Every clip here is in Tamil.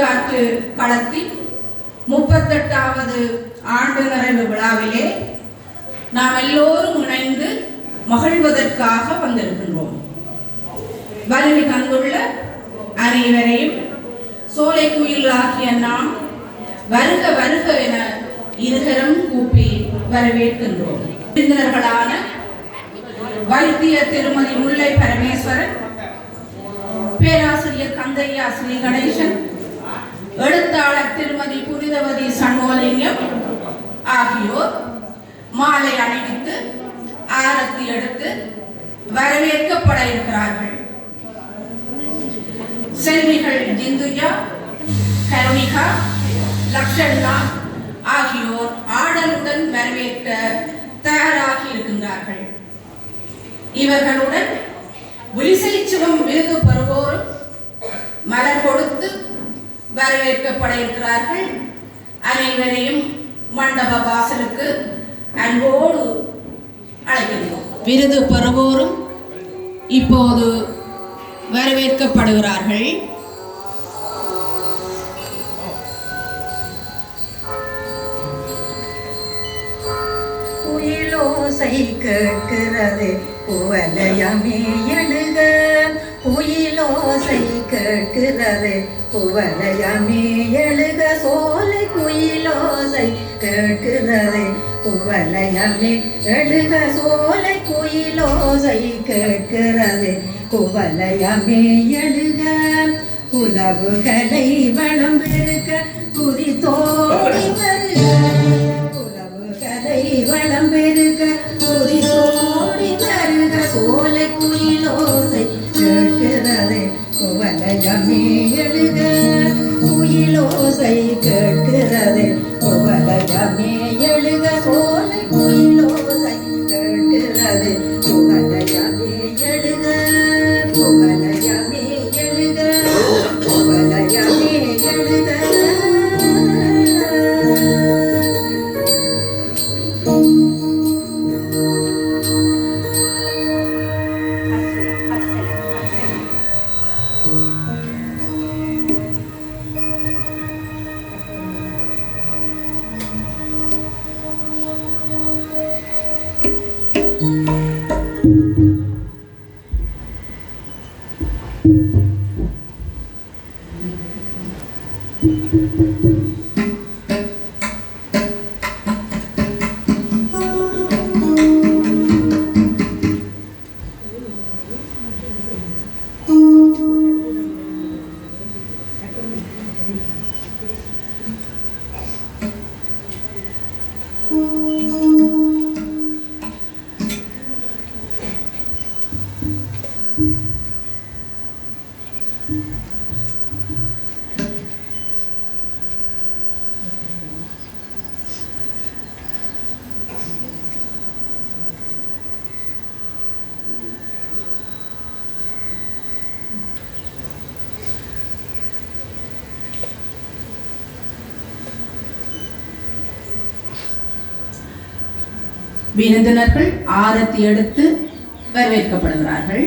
வரலாற்று களத்தில் 38வது ஆண்டு நிறைவு விழாவிலே நாம் எல்லோரும் இணைந்து மகிழ்வதற்காக வந்திருக்கின்றோம். வருகை தந்துள்ள அனைவரையும் சோலைக்குயிலாகிய நாம் வருக வருக என இருகரம் கூப்பி வரவேற்கின்றோம். விருந்தினர்களான வைத்திய திருமதி முல்லை பரமேஸ்வரன், பேராசிரியர் கந்தையா ஸ்ரீ கணேசன், எழுத்தாளர் திருமதி புனிதவதி சண்முகலிங்கம் ஆகியோர் மாலை அணிவித்து ஆரத்தி எடுத்து வரவேற்கப்பட இருக்கிறார்கள். செல்விகள் ஜிந்துஜா, கருணிகா, லக்ஷண்ணா ஆகியோர் ஆடலுடன் வரவேற்க தயாராகி இருக்கின்றார்கள். இவர்களுடன் விழிசைச்சுவம் விருது பெறுவோரும் மலர் கொடுத்து வரவேற்கப்பட இருக்கிறார்கள். அனைவரையும் மண்டப வாசலுக்கு அன்போடு அழைக்கின்றோம். விருது பெறுவோரும் இப்போது வரவேற்கப்படுகிறார்கள். குயிலோசை கேட்கிறது குவலயமே எழுக, குயிலோசை கேட்கிறது குவலயமே எழுக, சோலை குயிலோசை கேட்கிறது குவலயமே எழுக, சோலை குயிலோசை கேட்கிறது குவலயமே எழுக, குலவுகளை வளம் பெருக்க குறித்தோடி வருக, குலவுகளை வளம் பெருக்க குறித்தோடி வருக, சோலை குயிலோசை கேட்கிறது குவலயமே எழுக, குயிலோசை கேட்கிறது குவலயமே எழுக, சோலை குயிலோசை கேட்கிறது குவலயமே எழுக, குவலயமே எழுக, குவலயமே எழுக. விருந்தினர்கள் ஆரத்தி எடுத்து வரவேற்கப்படுகிறார்கள்.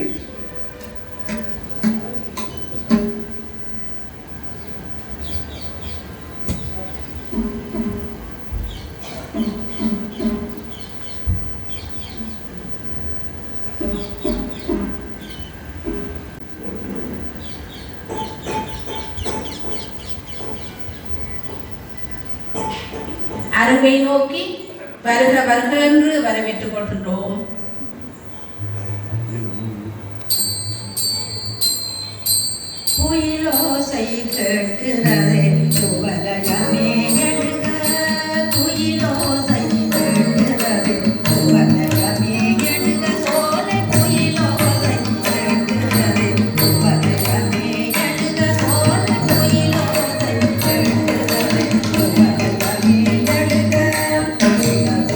அரங்கை நோக்கி வருக வருக என்று வரவேற்றுக் கொள்கின்றோம். குயிலோசை கேட்கிறதே குவலயமே எழுக, குயிலோசை கேட்கிறதே குவலயமே எழுக, சோலை குயிலோசை கேட்கிறதே குவலயமே எழுக, சோலை குயிலோசை கேட்கிறதே குவலயமே எழுக, குயிலோசை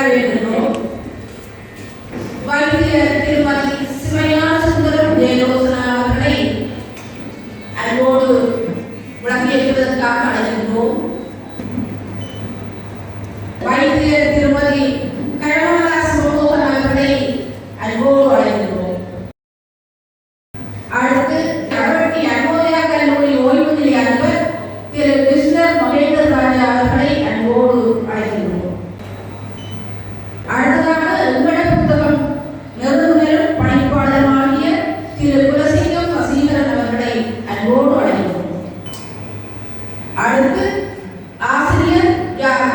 வரவேற்கிறோம். வைத்தியர் திருமதி சிவஞான சுந்தரம் ஜெயலோசனா அவர்களை அன்போடு விளக்கியதற்காக அழைக்கின்றோம். வைத்தியர் திருமதி கருணாதாஸ் மோகன் அவர்களை அன்போடு அழைக்கின்றோம். அடுத்து கவர்ட்டி அன்போதயா கல்லூரி ஓய்வு நிலை அதிபர் திரு கிருஷ்ணர் மகேந்திர ராஜா அவர்களை அன்போடு அழைக்கின்றோம். அடுத்ததாக எங்கட புத்தகம் நிறுவனரும் பணிப்பாளருமாகிய திரு குலசிங்கம் வசீகரன் அவர்களை அன்போடு அழைக்கின்றோம். அடுத்து ஆசிரியர்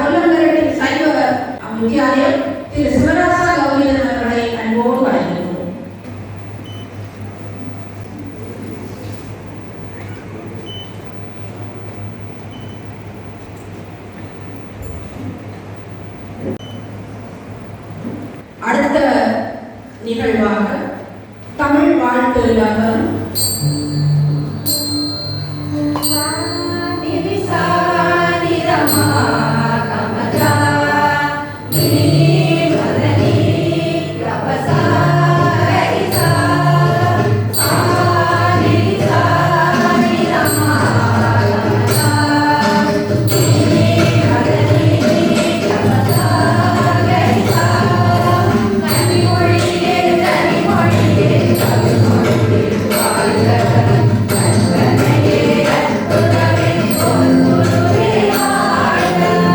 கொல்லங்கரடி சைவ வித்தியாலயம் திரு சிவராசா கௌரியன் அவர்களை அன்போடு அழைக்கின்றோம். அடுத்த நிகழ்வாக தமிழ் வாழ்த்து இலக்கம் Thank you.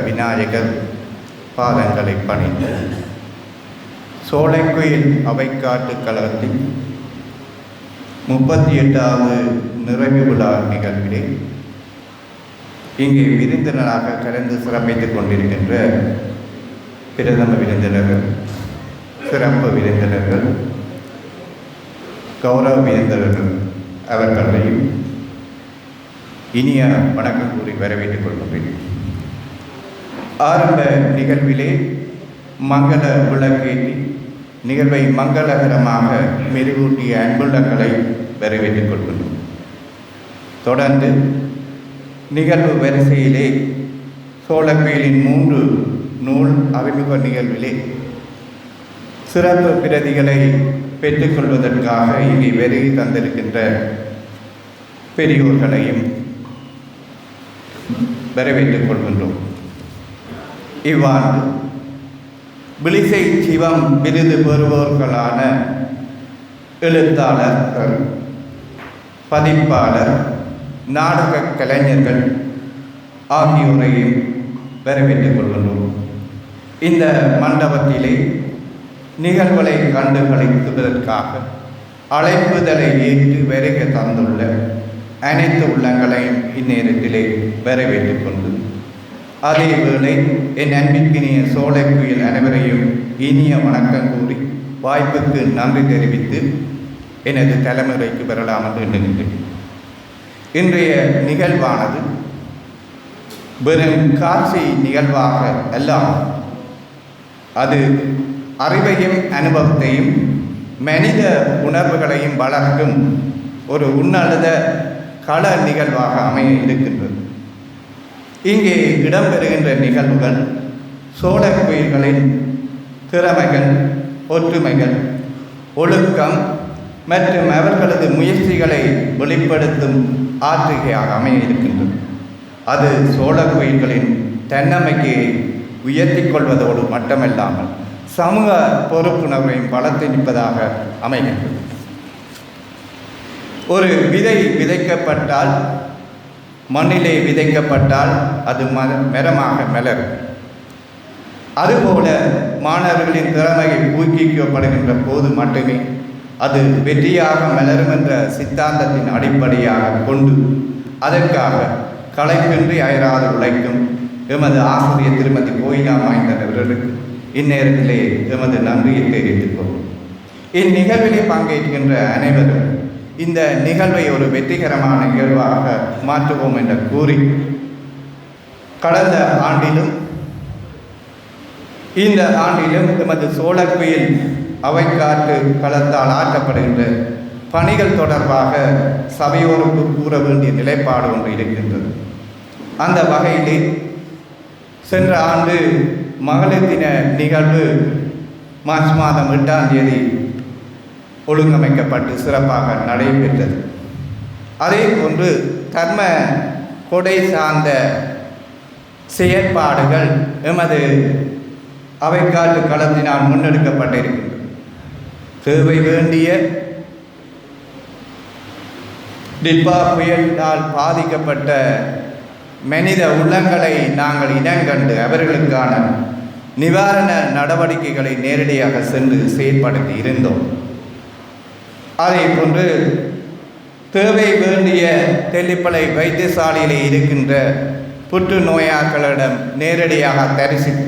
விநாயகர் பாதங்களை பணிந்து சோலைக்குயில் அவைக்காட்டு கழகத்தின் 38வது நிறைவு விழா நிகழ்விலே இங்கே விருந்தினராக கலந்து சிறப்பித்துக் கொண்டிருக்கின்ற பிரதம விருந்தினர்கள், சிறப்பு விருந்தினர்கள், கௌரவ விருந்தினர்கள் அவர்களையும் இனிய வணக்கம் கூறி வரவேற்றுக் கொள்கின்றேன். ஆரம்ப நிகழ்விலே மங்கள விளக்கேற்றி நிகழ்வை மங்களகரமாக மெருகூட்டிய அன்புள்ளங்களை வரவேற்றுக் கொள்கின்றோம். தொடர்ந்து நிகழ்வு வரிசையிலே சோழக்குயிலின் 3 நூல் அறிமுக நிகழ்விலே சிறப்பு பிரதிகளை பெற்றுக்கொள்வதற்காக இங்கே வருகை தந்திருக்கின்ற பெரியோர்களையும் வரவேற்றுக் கொள்கின்றோம். இவ்வாண்டு விழிசை சிவம் விருது பெறுபவர்களான எழுத்தாளர்கள், பதிப்பாளர், நாடக கலைஞர்கள் ஆகியோரையும் வரவேற்றுக் கொள்கின்றோம். இந்த மண்டபத்திலே நிகழ்வுகளை கண்டு களிப்பதற்காக அழைப்புதலை ஏற்று வருகை தந்துள்ள அனைத்து உள்ளங்களையும் இந்நேரத்திலே வரவேற்றுக் கொண்டு அதேவேளை என் அன்பிற்கினிய சோலைக்குயில் அனைவரையும் இனிய வணக்கம் கூறி வாய்ப்புக்கு நன்றி தெரிவித்து எனது தலைமுறைக்கு வரலாம் என்று எண்ணுகின்றேன். இன்றைய நிகழ்வானது வெறும் காட்சி நிகழ்வாக எல்லாம் அது அறிவையும் அனுபவத்தையும் மனித உணர்வுகளையும் வளர்க்கும் ஒரு உன்னத கள நிகழ்வாக அமைய இருக்கின்றது. இங்கே இடம்பெறுகின்ற நிகழ்வுகள் சோழக்குயில்களின் திறமைகள், ஒற்றுமைகள், ஒழுக்கம் மற்றும் அவர்களது முயற்சிகளை வெளிப்படுத்தும் ஆற்றுகையாக அமைய இருக்கின்றது. அது சோழக்குயில்களின் தன்னமைக்கையை உயர்த்தி கொள்வதோடு மட்டுமல்லாமல் சமூக பொறுப்புணர்வையும் வளர்த்து நிற்பதாக அமைகின்றது. ஒரு விதை விதைக்கப்பட்டால், மண்ணிலே விதைக்கப்பட்டால் அது மரமாக மலரும். அதுபோல மாணவர்களின் திறமையை ஊக்குவிக்கப்படுகின்ற போது மட்டுமே அது வெற்றியாக மலரும் என்ற சித்தாந்தத்தின் அடிப்படையாக கொண்டு அதற்காக களைப்பின்றி அயராது உழைக்கும் எமது ஆசிரியர் திருமதி கோயிலா மைந்தன் அவர்களுக்கு இந்நேரத்திலே எமது நன்றியை தெரிவித்துக் கொள்வோம். இந்நிகழ்விலே பங்கேற்கின்ற அனைவரும் இந்த நிகழ்வை ஒரு வெற்றிகரமான நிகழ்வாக மாற்றுவோம் என்று கூறி, கடந்த ஆண்டிலும் இந்த ஆண்டிலும் எமது சோழக்குயில் அவைக்காட்டு களத்தால் ஆற்றப்படுகின்ற பணிகள் தொடர்பாக சபையோருக்கு கூற வேண்டிய நிலைப்பாடு ஒன்று இருக்கின்றது. அந்த வகையிலே சென்ற ஆண்டு மகளிர் தின நிகழ்வு மார்ச் மாதம் 8ஆம் தேதி ஒழுங்கமைக்கப்பட்டு சிறப்பாக நடைபெற்றது. அதே போன்று தர்ம கொடை சார்ந்த செயற்பாடுகள் எமது அவைக்காட்டு களத்தினால் முன்னெடுக்கப்பட்டிருக்கின்றது. தேவை வேண்டிய டிட்பா புயலால் பாதிக்கப்பட்ட மனித உள்ளங்களை நாங்கள் இனங்கண்டு அவர்களுக்கான நிவாரண நடவடிக்கைகளை நேரடியாக சென்று செயற்படுத்தி இருந்தோம். அதே போன்று தேவை வேண்டிய தெல்லிப்பளை வைத்தியசாலையில் இருக்கின்ற புற்றுநோயாளர்களிடம் நேரடியாக தரிசித்து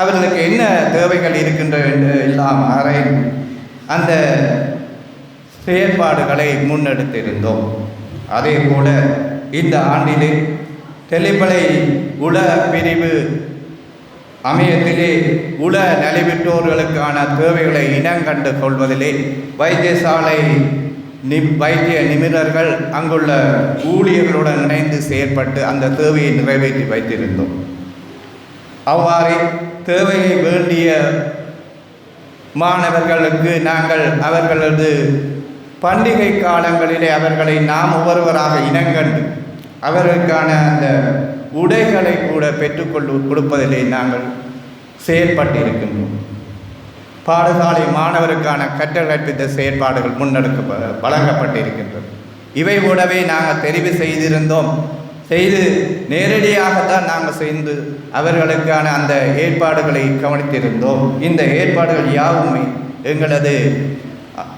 அவர்களுக்கு என்ன தேவைகள் இருக்கின்றன என்று எல்லாம் ஆராய்ந்து அந்த செயற்பாடுகளை முன்னெடுத்திருந்தோம். அதே போல இந்த ஆண்டிலே தெல்லிப்பளை உள பிரிவு அமையத்திலே உள நலிவிட்டோர்களுக்கான தேவைகளை இனங்கண்டு கொள்வதிலே வைத்தியசாலை வைத்திய நிபுணர்கள் அங்குள்ள ஊழியர்களுடன் இணைந்து செயற்பட்டு அந்த தேவையை நிறைவேற்றி வைத்திருந்தோம். அவ்வாறே தேவையை வேண்டிய மாணவர்களுக்கு நாங்கள் அவர்களது பண்டிகை காலங்களிலே அவர்களை நாம் ஒவ்வொருவராக இனங்கண்டு அவர்களுக்கான அந்த உடைகளை கூட கொடுப்பதிலே நாங்கள் செயற்பட்டிருக்கின்றோம். பாடசாலை மாணவருக்கான கற்றல் கற்பித்த செயற்பாடுகள் வழங்கப்பட்டிருக்கின்றது. இவை கூடவே நாங்கள் தெரிவு செய்து நேரடியாகத்தான் நாங்கள் செய்து அவர்களுக்கான அந்த ஏற்பாடுகளை கவனித்திருந்தோம். இந்த ஏற்பாடுகள் யாவுமே எங்களது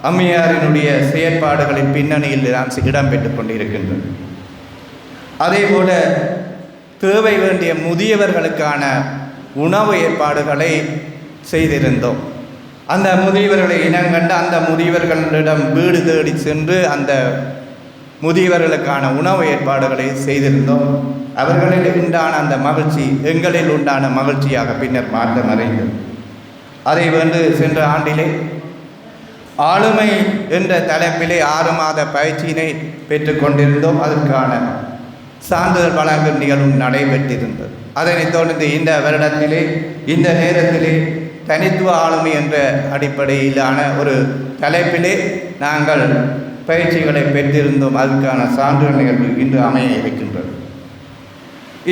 அம்மையாரினுடைய செயற்பாடுகளின் பின்னணியில் தான் இடம்பெற்றுக் கொண்டிருக்கின்றது. அதே போல தேவை வேண்டிய முதியவர்களுக்கான உணவு ஏற்பாடுகளை செய்திருந்தோம். அந்த முதியவர்களை இனங்கண்டு அந்த முதியவர்களிடம் வீடு தேடி சென்று அந்த முதியவர்களுக்கான உணவு ஏற்பாடுகளை செய்திருந்தோம். அவர்களில் உண்டான அந்த மகிழ்ச்சி எங்களில் உண்டான மகிழ்ச்சியாக பின்னர் மாற்றமடைந்தது. அதை வந்து சென்ற ஆண்டிலே ஆளுமை என்ற தலைப்பிலே 6 மாத பயிற்சியினை பெற்றுக்கொண்டிருந்தோம். அதற்கான சான்றிதழ் வழங்கும் நிகழ்வும் நடைபெற்றிருந்தது. அதனைத் தொடர்ந்து இந்த வருடத்திலே இந்த நேரத்திலே தனித்துவ ஆளுமை என்ற அடிப்படையிலான ஒரு தலைப்பிலே நாங்கள் பயிற்சிகளை பெற்றிருந்தோம். அதற்கான சான்றிதழ் நிகழ்வு இன்று அமைய இருக்கின்றது.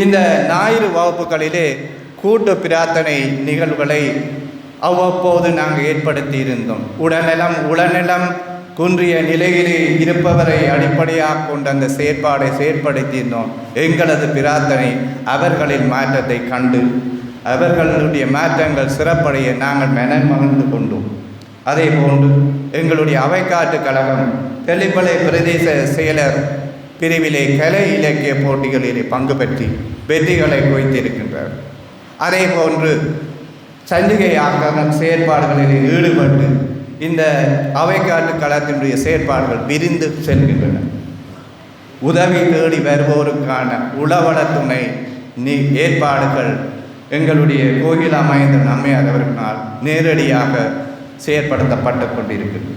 இந்த ஞாயிறு வகுப்புகளிலே கூட்டு பிரார்த்தனை நிகழ்வுகளை அவ்வப்போது நாங்கள் ஏற்படுத்தி இருந்தோம். உடல்நலம் குன்றிய நிலையிலே இருப்பவரை அடிப்படையாக கொண்ட அந்த செயற்பாடை செயற்படுத்தியிருந்தோம். எங்களது பிரார்த்தனை அவர்களின் மாற்றத்தை கண்டு அவர்களுடைய மாற்றங்கள் சிறப்படைய நாங்கள் மகிழ்ந்து கொண்டோம். அதே போன்று எங்களுடைய அவைக்காட்டு கழகம் தெல்லிப்பளை பிரதேச செயலர் பிரிவிலே கலை இலக்கிய போட்டிகளிலே பங்கு பெற்றி வெற்றிகளை குவித்திருக்கின்றார். அதே போன்று சஞ்சிகை ஆக்கம் செயற்பாடுகளில் ஈடுபட்டு இந்த அவைக்காட்டு கழகத்தினுடைய செயற்பாடுகள் விரிந்து செல்கின்றன. உதவி தேடி வருவோருக்கான உளவள துணை ஏற்பாடுகள் எங்களுடைய கோகிலா மகேந்திரன் அம்மையார் அவர்களால் நேரடியாக செயற்படுத்தப்பட்டு கொண்டிருக்கிறது.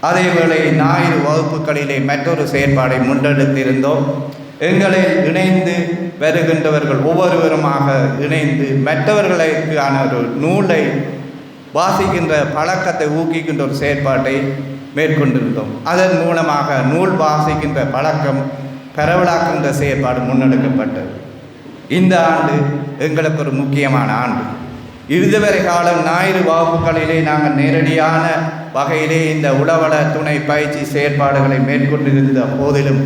அதேவேளை ஞாயிறு வகுப்புகளிலே மற்றொரு செயற்பாடை முன்னெடுத்திருந்தோம். எங்களில் இணைந்து வருகின்றவர்கள் ஒவ்வொருவருமாக இணைந்து மற்றவர்களுக்கான ஒரு நூலை வாசிக்கின்ற பழக்கத்தை ஊக்குவிக்கின்ற ஒரு செயற்பாட்டை மேற்கொண்டிருந்தோம். அதன் மூலமாக நூல் வாசிக்கின்ற பழக்கம் பரவலாக்குகின்ற செயற்பாடு முன்னெடுக்கப்பட்டது. இந்த ஆண்டு எங்களுக்கு ஒரு முக்கியமான ஆண்டு. இதுவரை காலம் ஞாயிறு வகுப்புகளிலே நாங்கள் நேரடியான வகையிலே இந்த உளவள துணை பயிற்சி செயற்பாடுகளை மேற்கொண்டிருந்த போதிலும்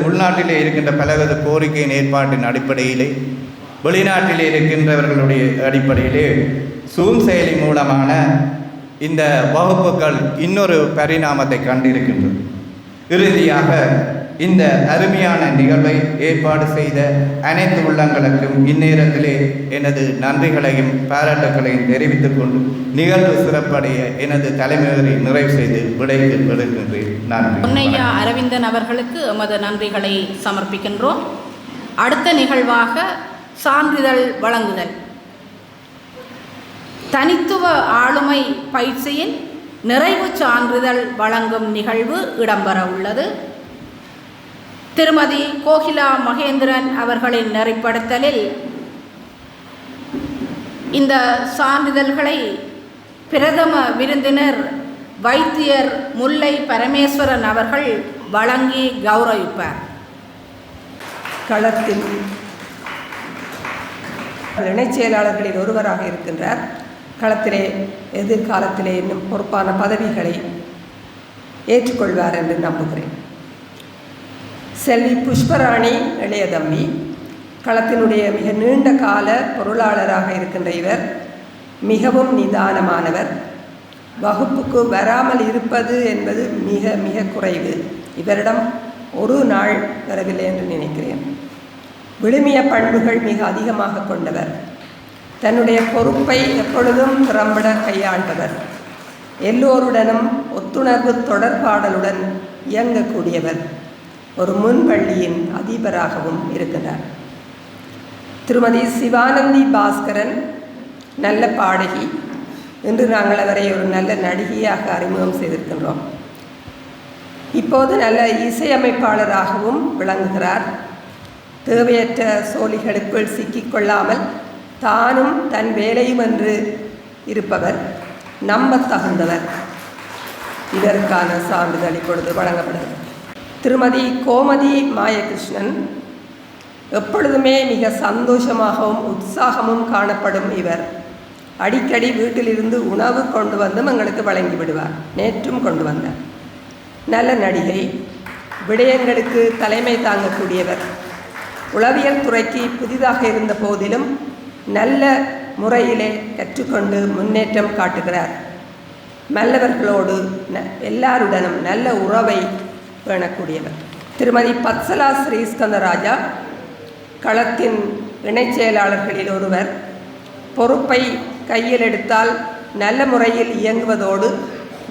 உள்நாட்டிலே இருக்கின்ற பலவது கோரிக்கையின் ஏற்பாட்டின் அடிப்படையிலே வெளிநாட்டிலே இருக்கின்றவர்களுடைய அடிப்படையிலே சூம் செயலி மூலமான இந்த வகுப்புகள் இன்னொரு பரிணாமத்தை கண்டிருக்கின்றது. இறுதியாக இந்த அருமையான நிகழ்வை ஏற்பாடு செய்த அனைத்து உள்ளங்களுக்கும் இந்நேரத்திலே எனது நன்றிகளையும் பாராட்டுகளையும் தெரிவித்துக் கொண்டு நிகழ்வு சிறப்படைய எனது தலைமையை நிறைவு செய்து விடைக்கு விடுகின்றேன். நன்றி. பொன்னையா அரவிந்தன் அவர்களுக்கு எமது நன்றிகளை சமர்ப்பிக்கின்றோம். அடுத்த நிகழ்வாக சான்றிதழ் வழங்குதல். தனித்துவ ஆளுமை பயிற்சியின் நிறைவு சான்றிதழ் வழங்கும் நிகழ்வு இடம்பெற உள்ளது. திருமதி கோகிலா மகேந்திரன் அவர்களின் நெறிப்படுத்தலில் இந்த சான்றிதழ்களை பிரதம விருந்தினர் வைத்தியர் முல்லை பரமேஸ்வரன் அவர்கள் வழங்கி கௌரவிப்பார். களத்தில் இணைச் செயலாளர்களில் ஒருவராக இருக்கின்றார். களத்திலே எதிர்காலத்திலே இன்னும் பொறுப்பான பதவிகளை ஏற்றுக்கொள்வார் என்று நம்புகிறேன். செல்வி புஷ்பராணி இளையதம்பி, களத்தினுடைய மிக நீண்ட கால பொருளாளராக இருக்கின்ற இவர் மிகவும் நிதானமானவர். வகுப்புக்கு வராமல் இருப்பது என்பது மிக மிக குறைவு. இவரிடம் ஒரு நாள் வரவில்லை என்று நினைக்கிறேன். விழுமிய பண்புகள் மிக அதிகமாக கொண்டவர். தன்னுடைய பொறுப்பை எப்பொழுதும் திறம்பட கையாள்பவர். எல்லோருடனும் ஒத்துணர்வு தொடர்பாடலுடன் இயங்கக்கூடியவர். ஒரு முன்பள்ளியின் அதிபராகவும் இருக்கின்றார். திருமதி சிவானந்தி பாஸ்கரன் நல்ல பாடகி. இன்று நாங்கள் அவரை ஒரு நல்ல நடிகையாக அறிமுகம் செய்திருக்கின்றோம். இப்போது நல்ல இசையமைப்பாளராகவும் விளங்குகிறார். தேவையற்ற சோழிகளுக்குள் சிக்கிக்கொள்ளாமல் தானும் தன் வேலையும் என்று இருப்பவர், நம்பத்தகுந்தவர். இதற்கான சான்றிதழ் இப்பொழுது வழங்கப்படுகிறது. திருமதி கோமதி மாயகிருஷ்ணன் எப்பொழுதுமே மிக சந்தோஷமாகவும் உற்சாகமும் காணப்படும் இவர் அடிக்கடி வீட்டிலிருந்து உணவு கொண்டு வந்தும் எங்களுக்கு வழங்கி விடுவார். நேற்றும் கொண்டு வந்தார். நல்ல நடிகை, விடயங்களுக்கு தலைமை தாங்கக்கூடியவர். உளவியல் துறைக்கு புதிதாக இருந்த போதிலும் நல்ல முறையிலே கற்றுக்கொண்டு முன்னேற்றம் காட்டுகிறார். நல்லவர்களோடு எல்லாருடனும் நல்ல உறவை பேணக்கூடியவர். திருமதி பத்சலா ஸ்ரீஸ்கந்தராஜா களத்தின் இணைச் செயலாளர்களில் ஒருவர். பொறுப்பை கையில் எடுத்தால் நல்ல முறையில் இயங்குவதோடு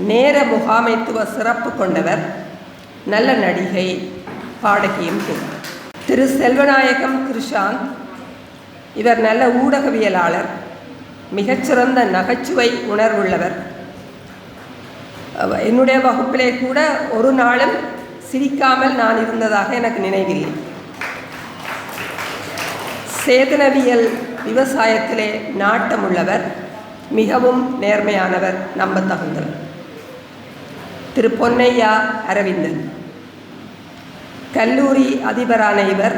நேர முகாமைத்துவ சிறப்பு கொண்டவர். நல்ல நடிகை, பாடகியும் கூட. திரு செல்வநாயகம் கிருஷாந்த் இவர் நல்ல ஊடகவியலாளர், மிகச்சிறந்த நகைச்சுவை உணர்வுள்ளவர். என்னுடைய வகுப்பிலே கூட ஒரு நாளும் சிரிக்காமல் நான் இருந்ததாக எனக்கு நினைவில்லை. சேதனவியல் விவசாயத்திலே நாட்டமுள்ளவர், மிகவும் நேர்மையானவர், நம்பத்தகுந்தவர். திரு பொன்னையா அரவிந்தன் கல்லூரி அதிபரான இவர்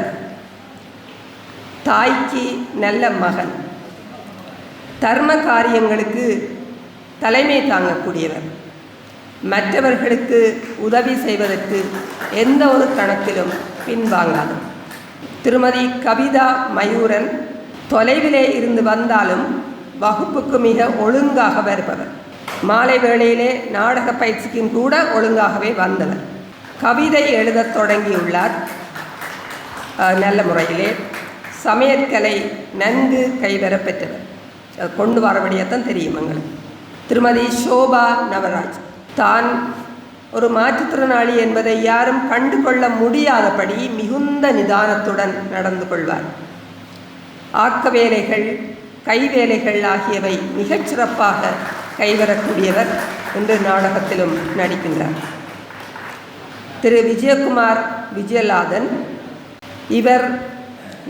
தாய்க்கு நல்ல மகன். தர்ம காரியங்களுக்கு தலைமை தாங்கக்கூடியவர். மற்றவர்களுக்கு உதவி செய்வதற்கு எந்த ஒரு கணக்கிலும் பின்வாங்காதவர். திருமதி கவிதா மயூரன் தொலைவிலே இருந்து வந்தாலும் வகுப்புக்கு மிக ஒழுங்காக வருபவர். மாலை வேளையிலே நாடக பயிற்சிக்கும் கூட ஒழுங்காகவே வந்தவர். கவிதை எழுதத் தொடங்கியுள்ளார் நல்ல முறையிலே. சமையற்கலை நன்கு கைவர பெற்றவர். கொண்டு வரபடியாத்தான் தெரியும் எங்களுக்கு. திருமதி ஷோபா நவராஜ் தான் ஒரு மாற்றுத்திறனாளி என்பதை யாரும் கண்டு கொள்ள முடியாதபடி மிகுந்த நிதானத்துடன் நடந்து கொள்வார். ஆக்க வேலைகள், கைவேலைகள் ஆகியவை மிகச்சிறப்பாக கைவரக்கூடியவர். இன்று நாடகத்திலும் நடிக்கின்றார். திரு விஜயகுமார் விஜயலாதன் இவர்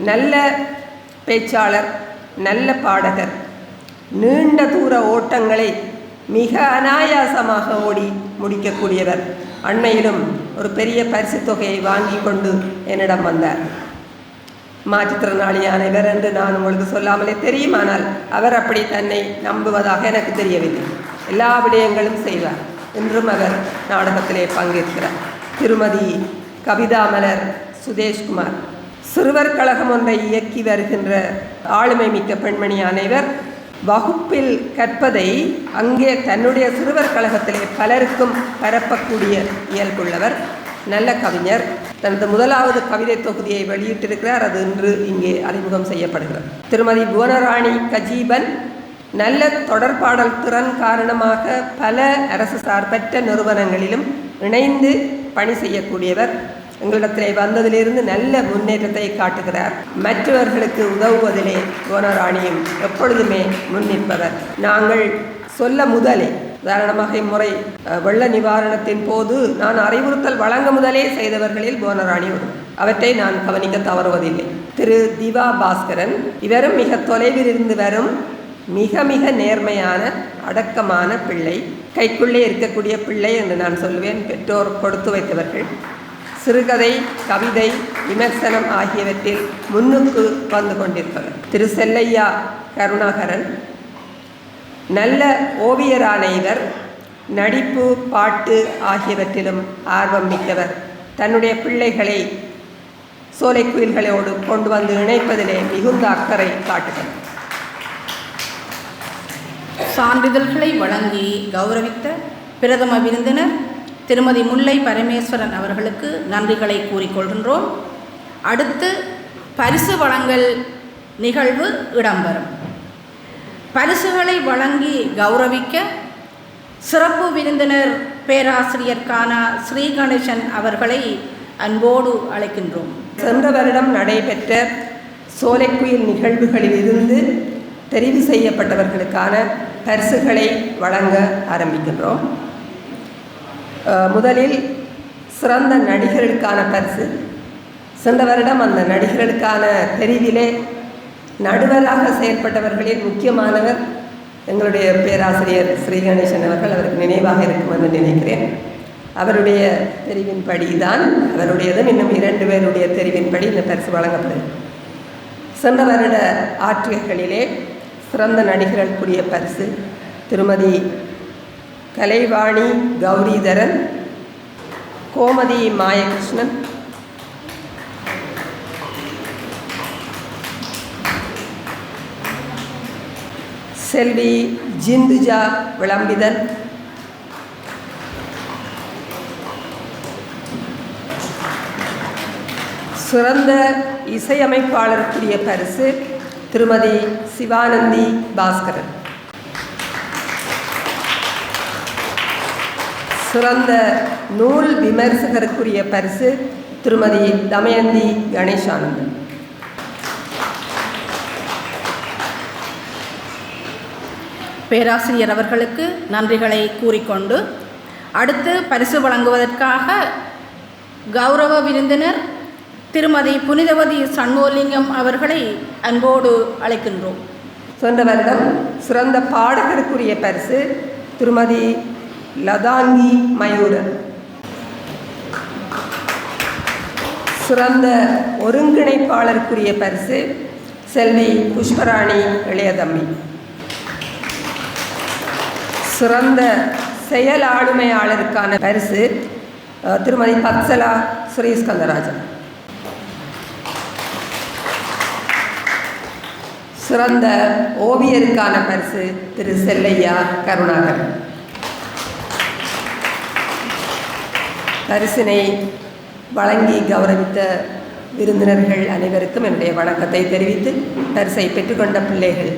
நல்ல பேச்சாளர், நல்ல பாடகர். நீண்ட தூர ஓட்டங்களை மிக அனாயாசமாக ஓடி முடிக்கக்கூடியவர். அண்மையிலும் ஒரு பெரிய பரிசு தொகையை வாங்கி கொண்டு என்னிடம் வந்தார். மாற்றுத்திறனாளியான இவர் என்று நான் உங்களுக்கு சொல்லாமலே தெரியும். ஆனால் அவர் அப்படி தன்னை நம்புவதாக எனக்கு தெரியவில்லை. எல்லா விடயங்களும் செய்வார். இன்றும் அவர் நாடகத்திலே பங்கேற்கிறார். திருமதி கவிதா மலர் சுதேஷ்குமார் சிறுவர் கழகம் ஒன்றை இயக்கி வருகின்ற ஆளுமை மிக்க பெண்மணியான இவர் வகுப்பில் கற்பதை அங்கே தன்னுடைய சிறுவர் கழகத்திலே பலருக்கும் பரப்பக்கூடிய இயல்புள்ளவர். நல்ல கவிஞர். தனது முதலாவது கவிதை தொகுதியை வெளியிட்டிருக்கிறார். அது இன்று இங்கே அறிமுகம் செய்யப்படுகிறது. திருமதி புவனராணி கஜீபன் நல்ல தொடர்பாடல் திறன் காரணமாக பல அரசு சார்பற்ற நிறுவனங்களிலும் இணைந்து பணி செய்யக்கூடியவர். எங்களிடத்திலே வந்ததிலிருந்து நல்ல முன்னேற்றத்தை காட்டுகிறார். மற்றவர்களுக்கு உதவுவதிலே புவனராணியும் எப்பொழுதுமே முன்னிற்பவர். நாங்கள் சொல்ல முதலே, உதாரணமாக இம்முறை வெள்ள நிவாரணத்தின் போது நான் அறிவுறுத்தல் வழங்க முதலே செய்தவர்களில் புவனராணி வரும். அவற்றை நான் கவனிக்க தவறுவதில்லை. திரு திவா பாஸ்கரன் இவரும் மிக தொலைவில் இருந்து வரும் மிக மிக நேர்மையான அடக்கமான பிள்ளை. கைக்குள்ளே இருக்கக்கூடிய பிள்ளை என்று நான் சொல்லுவேன். பெற்றோர் கொடுத்து வைத்தவர்கள். சிறுகதை, கவிதை, விமர்சனம் ஆகியவற்றில் முன்னுக்கு வந்து கொண்டிருப்பவர். திரு செல்லையா கருணாகரன் நல்ல ஓவியரான இவர் நடிப்பு, பாட்டு ஆகியவற்றிலும் ஆர்வம் மிக்கவர். தன்னுடைய பிள்ளைகளை சோலை குயில்களோடு கொண்டு வந்து இணைப்பதிலே மிகுந்த அக்கறை காட்டுகிறது. சான்றிதழ்களை வழங்கி கௌரவித்த பிரதம விருந்தினர் திருமதி முல்லை பரமேஸ்வரன் அவர்களுக்கு நன்றிகளை கூறிக்கொள்கின்றோம். அடுத்து பரிசு வழங்கல் நிகழ்வு இடம்பெறும். பரிசுகளை வழங்கி கௌரவிக்க சிறப்பு விருந்தினர் பேராசிரியர் கானா ஸ்ரீ கணேசன் அவர்களை அன்போடு அழைக்கின்றோம். சென்ற வருடம் நடைபெற்ற சோலைக்குயில் நிகழ்வுகளிலிருந்து தெரிவு செய்யப்பட்டவர்களுக்கான பரிசுகளை வழங்க ஆரம்பிக்கின்றோம். முதலில் சிறந்த நடிகர்களுக்கான பரிசு. சென்ற வருடம் அந்த நடிகர்களுக்கான தெரிவிலே நடுவராக செயற்பட்டவர்களில் முக்கியமானவர் எங்களுடைய பேராசிரியர் ஸ்ரீ கணேசன் அவர்கள். அவருக்கு நினைவாக இருக்கும் என்று நினைக்கிறேன். அவருடைய தெரிவின்படி தான், அவருடையதும் இன்னும் 2 பேருடைய தெரிவின்படி இந்த பரிசு வழங்கப்படுது. சென்ற வருட ஆற்றியர்களிலே சிறந்த நடிகர்களுக்குரிய பரிசு திருமதி கலைவாணி கௌரிதரன், கோமதி மாயகிருஷ்ணன், செல்வி ஜிந்துஜா விளம்பிதன், சிறந்த இசையமைப்பாளருக்குரிய பரிசு திருமதி சிவானந்தி பாஸ்கரன், சிறந்த நூல் விமர்சகருக்குரிய பரிசு திருமதி தமயந்தி கணேசானந்தன், பேராசிரியர் அவர்களுக்கு நன்றிகளை கூறிக்கொண்டு அடுத்து பரிசு வழங்குவதற்காக கௌரவ விருந்தினர் திருமதி புனிதவதி சண்முகலிங்கம் அவர்களை அன்போடு அழைக்கின்றோம். சென்ற வருடம் சிறந்த பாடகருக்குரிய பரிசு திருமதி லதாங்கி மயூரன், சிறந்த ஒருங்கிணைப்பாளருக்குரிய பரிசு செல்வி புஷ்பராணி இளையதம்பி, சிறந்த செயலாளுமையாளருக்கான பரிசு திருமதி பத்சலா ஸ்ரீஸ்கந்தராஜன், சிறந்த ஓவியருக்கான பரிசு திரு செல்லையா கருணாகரன். பரிசினை வழங்கி கௌரவித்த விருந்தினர்கள் அனைவருக்கும் என்னுடைய வணக்கத்தை தெரிவித்து, பரிசை பெற்றுக்கொண்ட பிள்ளைகள்,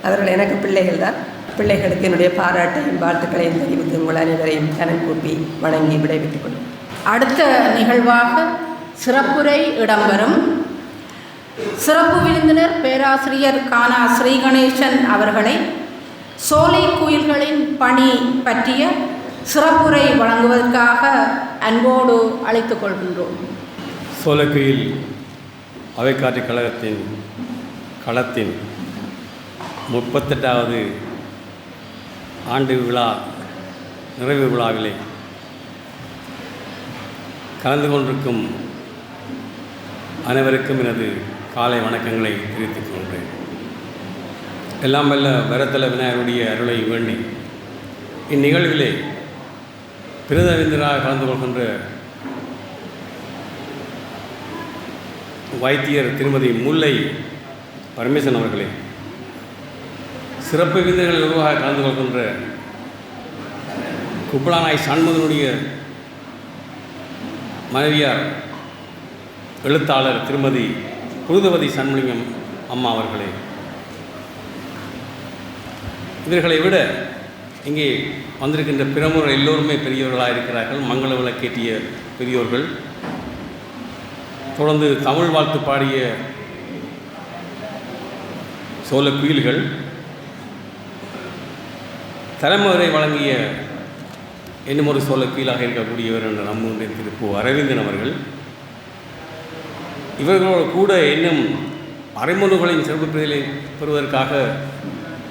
அவர்கள் எனக்கு பிள்ளைகள் தான், பிள்ளைகளுக்கு என்னுடைய பாராட்டையும் வாழ்த்துக்களையும் தெரிவித்து உங்கள் அனைவரையும் கணம் கூப்பி வணங்கி விடைபெற்றுக் கொள்ளும். அடுத்த நிகழ்வாக சிறப்புரை இடம்பெறும். சிறப்பு விருந்தினர் பேராசிரியர் கானா ஸ்ரீ கணேசன் அவர்களை சோலை குயில்களின் பணி பற்றிய சிறப்புரை வழங்குவதற்காக அன்போடு அழைத்துக் கொள்கின்றோம். சோலைக்குயில் அவைக்காற்று கழகத்தின் களத்தின் 38வது ஆண்டு விழா நிறைவு விழாவிலே கலந்து கொண்டிருக்கும் அனைவருக்கும் எனது காலை வணக்கங்களை தெரிவித்துக் கொள்கிறேன். எல்லாம் வல்ல வரத்தல விநாயகருடைய அருளை வேண்டி இந்நிகழ்விலே பிரதவிந்தராக கலந்து கொள்கின்ற வைத்தியர் திருமதி முல்லை பரமேஸ்வரன் அவர்களே, சிறப்பு விருந்தினர்கள் உருவாக கலந்து கொள்கின்ற குப்பலானாய் சண்முகனுடைய மனைவியார் எழுத்தாளர் திருமதி புனிதவதி சண்முலிங்கம் அம்மா அவர்களே, இவர்களை விட இங்கே வந்திருக்கின்ற பிரமுகர் எல்லோருமே பெரியவர்களாக இருக்கிறார்கள். மங்கள விளக்கேற்றிய பெரியோர்கள், தொடர்ந்து தமிழ் வாழ்த்து பாடிய சோலை குயில்கள், தலைமுறை வழங்கிய இன்னும் ஒரு சோலை குயிலாக இருக்கக்கூடியவர் என்ற நம்முடைய திரு அரவிந்தன் அவர்கள், இவர்களோடு கூட இன்னும் அரைமுனுகளின் சிறப்பு பிரிவுகளை பெறுவதற்காக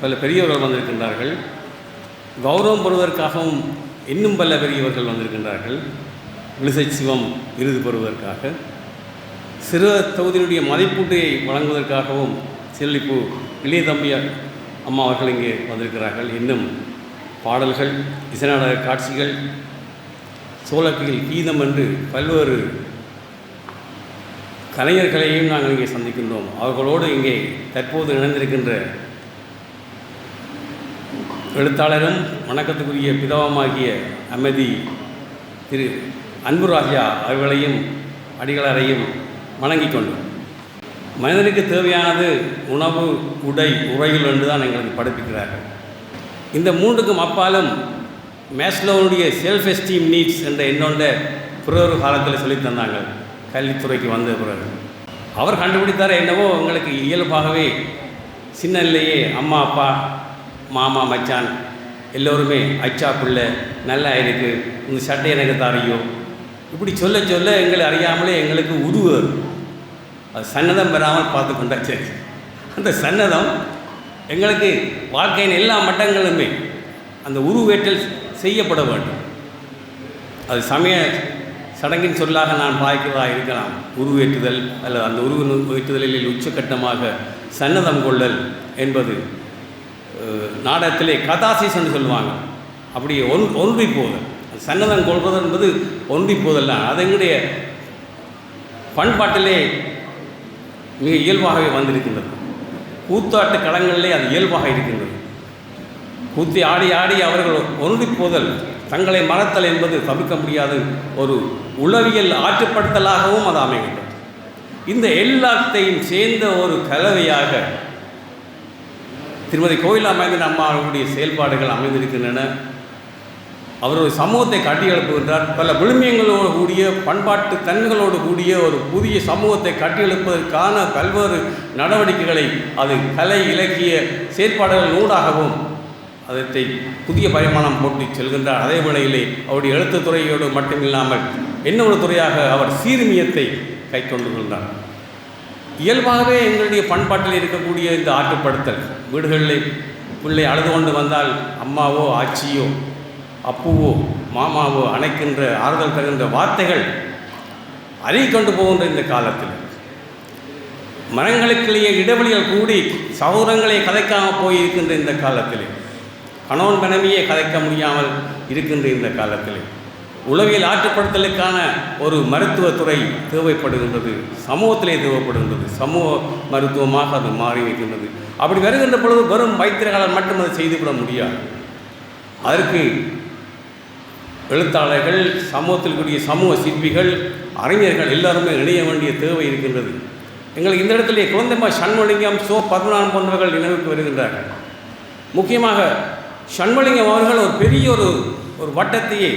பல பெரியவர்கள் வந்திருக்கின்றார்கள். கௌரவம் பெறுவதற்காகவும் இன்னும் பல பெரியவர்கள் வந்திருக்கின்றார்கள். விழிசை சிவம் விருது பெறுவதற்காக, சிறு தொகுதியினுடைய மதிப்பூட்டையை வழங்குவதற்காகவும் செல்லிப்பு இளைய தம்பி அம்மா அவர்கள் இங்கே வந்திருக்கிறார்கள். இன்னும் பாடல்கள், இசைநாடக காட்சிகள், சோலைக்குயில் கீதம் என்று பல்வேறு கலைஞர்களையும் நாங்கள் இங்கே சந்திக்கின்றோம். அவர்களோடு இங்கே தற்போது இணைந்திருக்கின்ற எழுத்தாளரும் வணக்கத்துக்குரிய பிதாவமாகிய அமைதி திரு அன்புராஜா அவர்களையும் அடிகளாரையும் வணங்கிக் கொண்டோம். மனிதனுக்கு தேவையானது உணவு, உடை, உறைகள் என்று தான் எங்களுக்கு படிப்பிக்கிறார்கள். இந்த மூன்றுக்கும் அப்பாலும் மேஸ்லோவுடைய செல்ஃப் எஸ்டீம் நீட்ஸ் என்ற என்னொண்ட பிறகு காலத்தில் சொல்லி தந்தாங்க. கல்வித்துறைக்கு வந்த பிறகு அவர் கண்டுபிடித்தார என்னவோ எங்களுக்கு இயல்பாகவே சின்னல்லையே அம்மா, அப்பா, மாமா, மச்சான் எல்லோருமே அச்சா பிள்ளை நல்லா இருக்குது, இந்த சட்டை எனக்கு தாரியோ இப்படி சொல்ல சொல்ல எங்களை அறியாமலே எங்களுக்கு உருவு அது சன்னதம் பெறாமல் பார்த்து கொண்டாச்சு. அந்த சன்னதம் எங்களுக்கு வாழ்க்கையின் எல்லா மட்டங்களுமே அந்த உருவேற்றல் செய்யப்பட வேண்டும். அது சமய சடங்கின் சொல்லாக நான் பார்க்கிறதாக இருக்கலாம். உருவேற்றுதல் அல்லது அந்த உருவேற்றுதலில் உச்சக்கட்டமாக சன்னதம் கொள்ளல் என்பது நாடகத்திலே கதாசிஸ் என்று சொல்லுவாங்க. அப்படி ஒன்றி போதல், சன்னதம் கொள்வது என்பது ஒன்றி போதல் தான். அது எங்களுடைய பண்பாட்டிலே மிக இயல்பாகவே வந்திருக்கின்றது. கூத்தாட்டு களங்களிலே அது இயல்பாக இருக்கின்றது. கூத்தி ஆடி ஆடி அவர்கள் ஒன்றி போதல், தங்களை மறத்தல் என்பது தவிர்க்க முடியாத ஒரு உளவியல் ஆற்றுப்படுத்தலாகவும் அது அமைகின்றது. இந்த எல்லாத்தையும் சேர்ந்த ஒரு கலவையாக திருமதி கோயிலா மைந்தன் அம்மா அவர்களுடைய செயல்பாடுகள் அமைந்திருக்கின்றன. அவர் ஒரு சமூகத்தை கட்டியெழுப்புகின்றார். பல விழுமியங்களோடு கூடிய பண்பாட்டு தன்மைகளோடு கூடிய ஒரு புதிய சமூகத்தை கட்டியெழுப்பதற்கான பல்வேறு நடவடிக்கைகளை அது கலை, இலக்கிய செயற்பாடுகள் ஊடாகவும் அதத்தை புதிய பரிமாணம் போட்டு செல்கின்றார். அதே வேளையிலே அவருடைய எழுத்துத் துறையோடு மட்டுமில்லாமல் இன்னொரு துறையாக அவர் சீர்மியத்தை கை கொண்டுகின்றார். இயல்பாகவே எங்களுடைய பண்பாட்டில் இருக்கக்கூடிய இந்த ஆற்றுப்படுத்தல், வீடுகளில் பிள்ளை அழுது கொண்டு வந்தால் அம்மாவோ, ஆச்சியோ, அப்புவோ, மாமாவோ அணைக்கின்ற ஆறுதல் தருகின்ற வார்த்தைகள் அறிய கொண்டு போகின்ற இந்த காலத்தில் மரங்களுக்கிலேயே இடைவெளிகள் கூடி சகோதரங்களை கதைக்காமல் போயிருக்கின்ற இந்த காலத்தில், கணவன் மனைவியை கதைக்க முடியாமல் இருக்கின்ற இந்த காலத்தில் உளவியல் ஆற்றுப்படுத்தலுக்கான ஒரு மருத்துவத்துறை தேவைப்படுகின்றது, சமூகத்திலே தேவைப்படுகின்றது. சமூக மருத்துவமாக அது மாறி வைக்கின்றது. அப்படி வருகின்ற பொழுது வெறும் வைத்தியர்களால் மட்டும் அதை செய்துவிட முடியாது. அதற்கு எழுத்தாளர்கள், சமூகத்தில் கூடிய சமூக சிற்பிகள், அறிஞர்கள் எல்லாருமே இணைய வேண்டிய தேவை இருக்கின்றது. எங்களுக்கு இந்த இடத்திலே குழந்தைமா சண்முலிங்கம், சோ பத்மநாபன் போன்றவர்கள் நினைவுக்கு வருகின்றார்கள். முக்கியமாக சண்முலிங்கம் அவர்கள் ஒரு பெரிய ஒரு வட்டத்தையே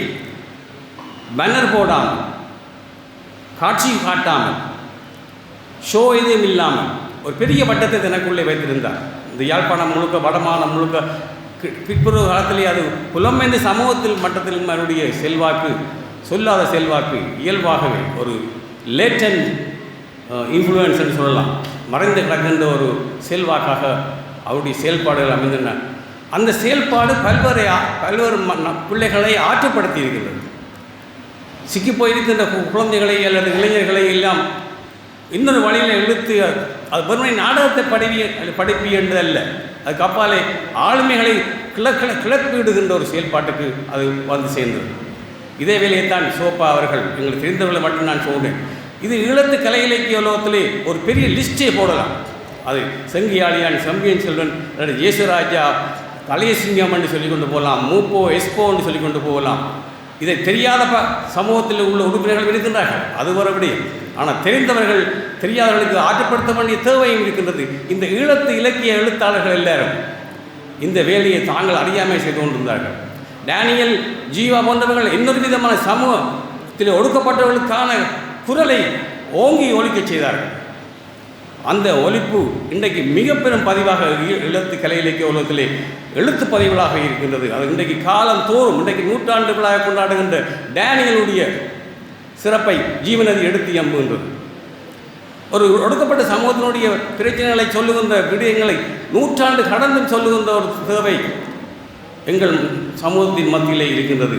பேனர் போடாமல், காட்சி காட்டாமல், ஷோ எதுவும் இல்லாமல் ஒரு பெரிய வட்டத்தை தனக்குள்ளே வைத்திருந்தார். இந்த யாழ்ப்பாணம் முழுக்க, வடமானம் முழுக்க, பிற்புற காலத்திலே அது புலம்பெயர்ந்த சமூகத்தில் மட்டத்தில் அவருடைய செல்வாக்கு, சொல்லாத செல்வாக்கு இயல்பாகவே ஒரு லேட்டன்ட் இன்ஃப்ளூயன்ஸ் என்று சொல்லலாம், மறைந்து கிடக்கின்ற ஒரு செல்வாக்காக அவருடைய செயல்பாடுகள் அமைந்தன. அந்த செயல்பாடு பல்வேறு பிள்ளைகளை ஆற்றுப்படுத்தி இருக்கின்றது. சிக்கி போயிருக்கின்ற குழந்தைகளை அல்லது இளைஞர்களை எல்லாம் இன்னொரு வழியில் இழுத்து அது வெறுமை நாடகத்தை படிப்பி என்று அல்ல, அதுக்கு அப்பாலே ஆளுமைகளை கிளப்பிடுகின்ற ஒரு செயல்பாட்டுக்கு அது வந்து சேர்ந்தது. இதே வேலையைத்தான் சோப்பா அவர்கள், எங்களுக்கு தெரிந்தவர்களை மட்டும் நான் சொல்கிறேன். இது ஈழத்து கலை இலக்கிய உலகத்திலே ஒரு பெரிய லிஸ்டே போடலாம். அது செங்கியாளியான், செம்பியன் செல்வன், ஜேசுராஜா, தலையசிங்கம் என்று சொல்லிக்கொண்டு போகலாம், மூப்போ, எஸ்போன்னு சொல்லிக்கொண்டு போகலாம். இதை தெரியாத சமூகத்தில் உள்ள உறுப்பினர்கள் இருக்கின்றார்கள், அது வரபடி. ஆனால் தெரிந்தவர்கள் தெரியாதவர்களுக்கு ஆற்றுப்படுத்த வேண்டிய தேவையும் இருக்கின்றது. இந்த ஈழத்து இலக்கிய எழுத்தாளர்கள் எல்லாரும் இந்த வேலையை தாங்கள் அறியாமல் செய்து கொண்டிருந்தார்கள். டேனியல், ஜீவா போன்றவர்கள் இன்னொரு விதமான சமூகத்தில் ஒடுக்கப்பட்டவர்களுக்கான குரலை ஓங்கி ஒலிக்கச் செய்தார்கள். அந்த ஒலிப்பு இன்றைக்கு மிக பெரும் பதிவாக எழுத்து கலை இலக்கிய உலகத்திலே எழுத்து பதிவுகளாக இருக்கின்றது. அது இன்றைக்கு காலம் தோறும், இன்றைக்கு நூற்றாண்டு விழாக கொண்டாடுகின்ற டேனியலுடைய சிறப்பை ஜீவநதி எடுத்து எம்புகின்றது. ஒரு ஒடுக்கப்பட்ட சமூகத்தினுடைய பிரச்சனைகளை சொல்லுகின்ற விடயங்களை நூற்றாண்டு கடந்தும் சொல்லுகின்ற ஒரு தேவை எங்கள் சமூகத்தின் மத்தியிலே இருக்கின்றது.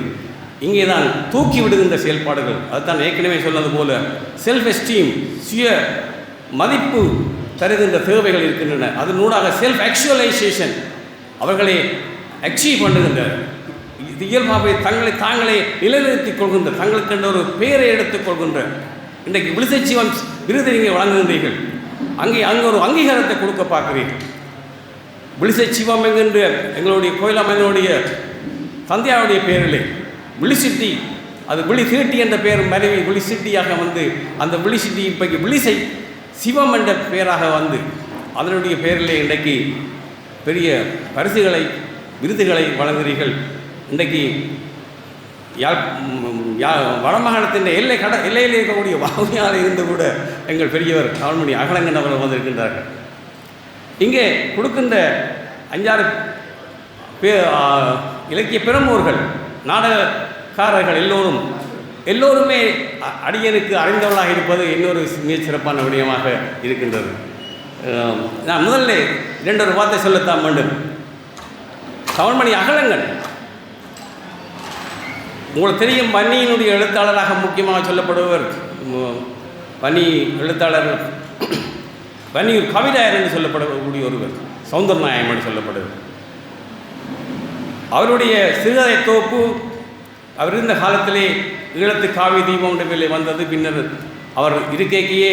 இங்கே தான் தூக்கி விடுகின்ற செயல்பாடுகள், அதுதான் ஏற்கனவே சொன்னது போல செல்ஃப் எஸ்டீம், சுய மதிப்பு தருகின்ற தேவைகள் இருக்கின்றன. அதனூடாக செல்ஃப் ஆக்சுவலைசேஷன், அவர்களை அச்சீவ் பண்ணுகின்ற, இயல்பாகவே தாங்களே நிலைநிறுத்திக் கொள்கின்ற, தங்களுக்கென்ற ஒரு பெயரை எடுத்துக்கொள்கின்ற இன்றைக்கு விழிசைச்சிவம் விருதை நீங்கள் வழங்குகின்றீர்கள். அங்கே ஒரு அங்கீகாரத்தை கொடுக்க பார்க்கிறீர்கள். விழிசைச்சிவம் என்கின்ற எங்களுடைய கோயிலம்மனுடைய தந்தையாருடைய பேரிலே விழிசிட்டி, அது விழி தீட்டி என்ற பெயர் மனைவி விழிசிட்டியாக வந்து அந்த விழிசிட்டி இப்போக்கு விழிசை சிவம் என்ற பெயராக வந்து அதனுடைய பெயரிலே இன்றைக்கு பெரிய பரிசுகளை விருதுகளை வழங்குகிறீர்கள். இன்றைக்கு வடமாகாணத்தின் எல்லையில் இருக்கக்கூடிய வவுனியாவில் இருந்து கூட எங்கள் பெரியவர் கவல்மணி அகலங்கன் அவர்கள் வந்திருக்கின்றார்கள். இங்கே கொடுக்கின்ற 5-6 இலக்கிய பிரமுகர்கள், நாடகக்காரர்கள் எல்லோருமே அடியனுக்கு அறிந்தவர்களாக இருப்பது இன்னொரு மிக சிறப்பான விடயமாக இருக்கின்றது. நான் முதல்ல 2 வார்த்தை சொல்லத்தான் வேண்டும். கவல்மணி அகலங்கன் உங்களுக்கு தெரியும், வன்னியினுடைய எழுத்தாளராக முக்கியமாக சொல்லப்படுபவர். வன்னி எழுத்தாளர் வன்னியூர் கவிதாயர் என்று சொல்லப்படக்கூடிய ஒருவர், சௌந்தரநாயகம் என்று சொல்லப்படுவர். அவருடைய சிறுகதை தொகுப்பு அவர் இருந்த காலத்திலே ஈழத்து காவி தீபம் என்ற பேரில் வந்தது. பின்னர் அவர் இருக்கையே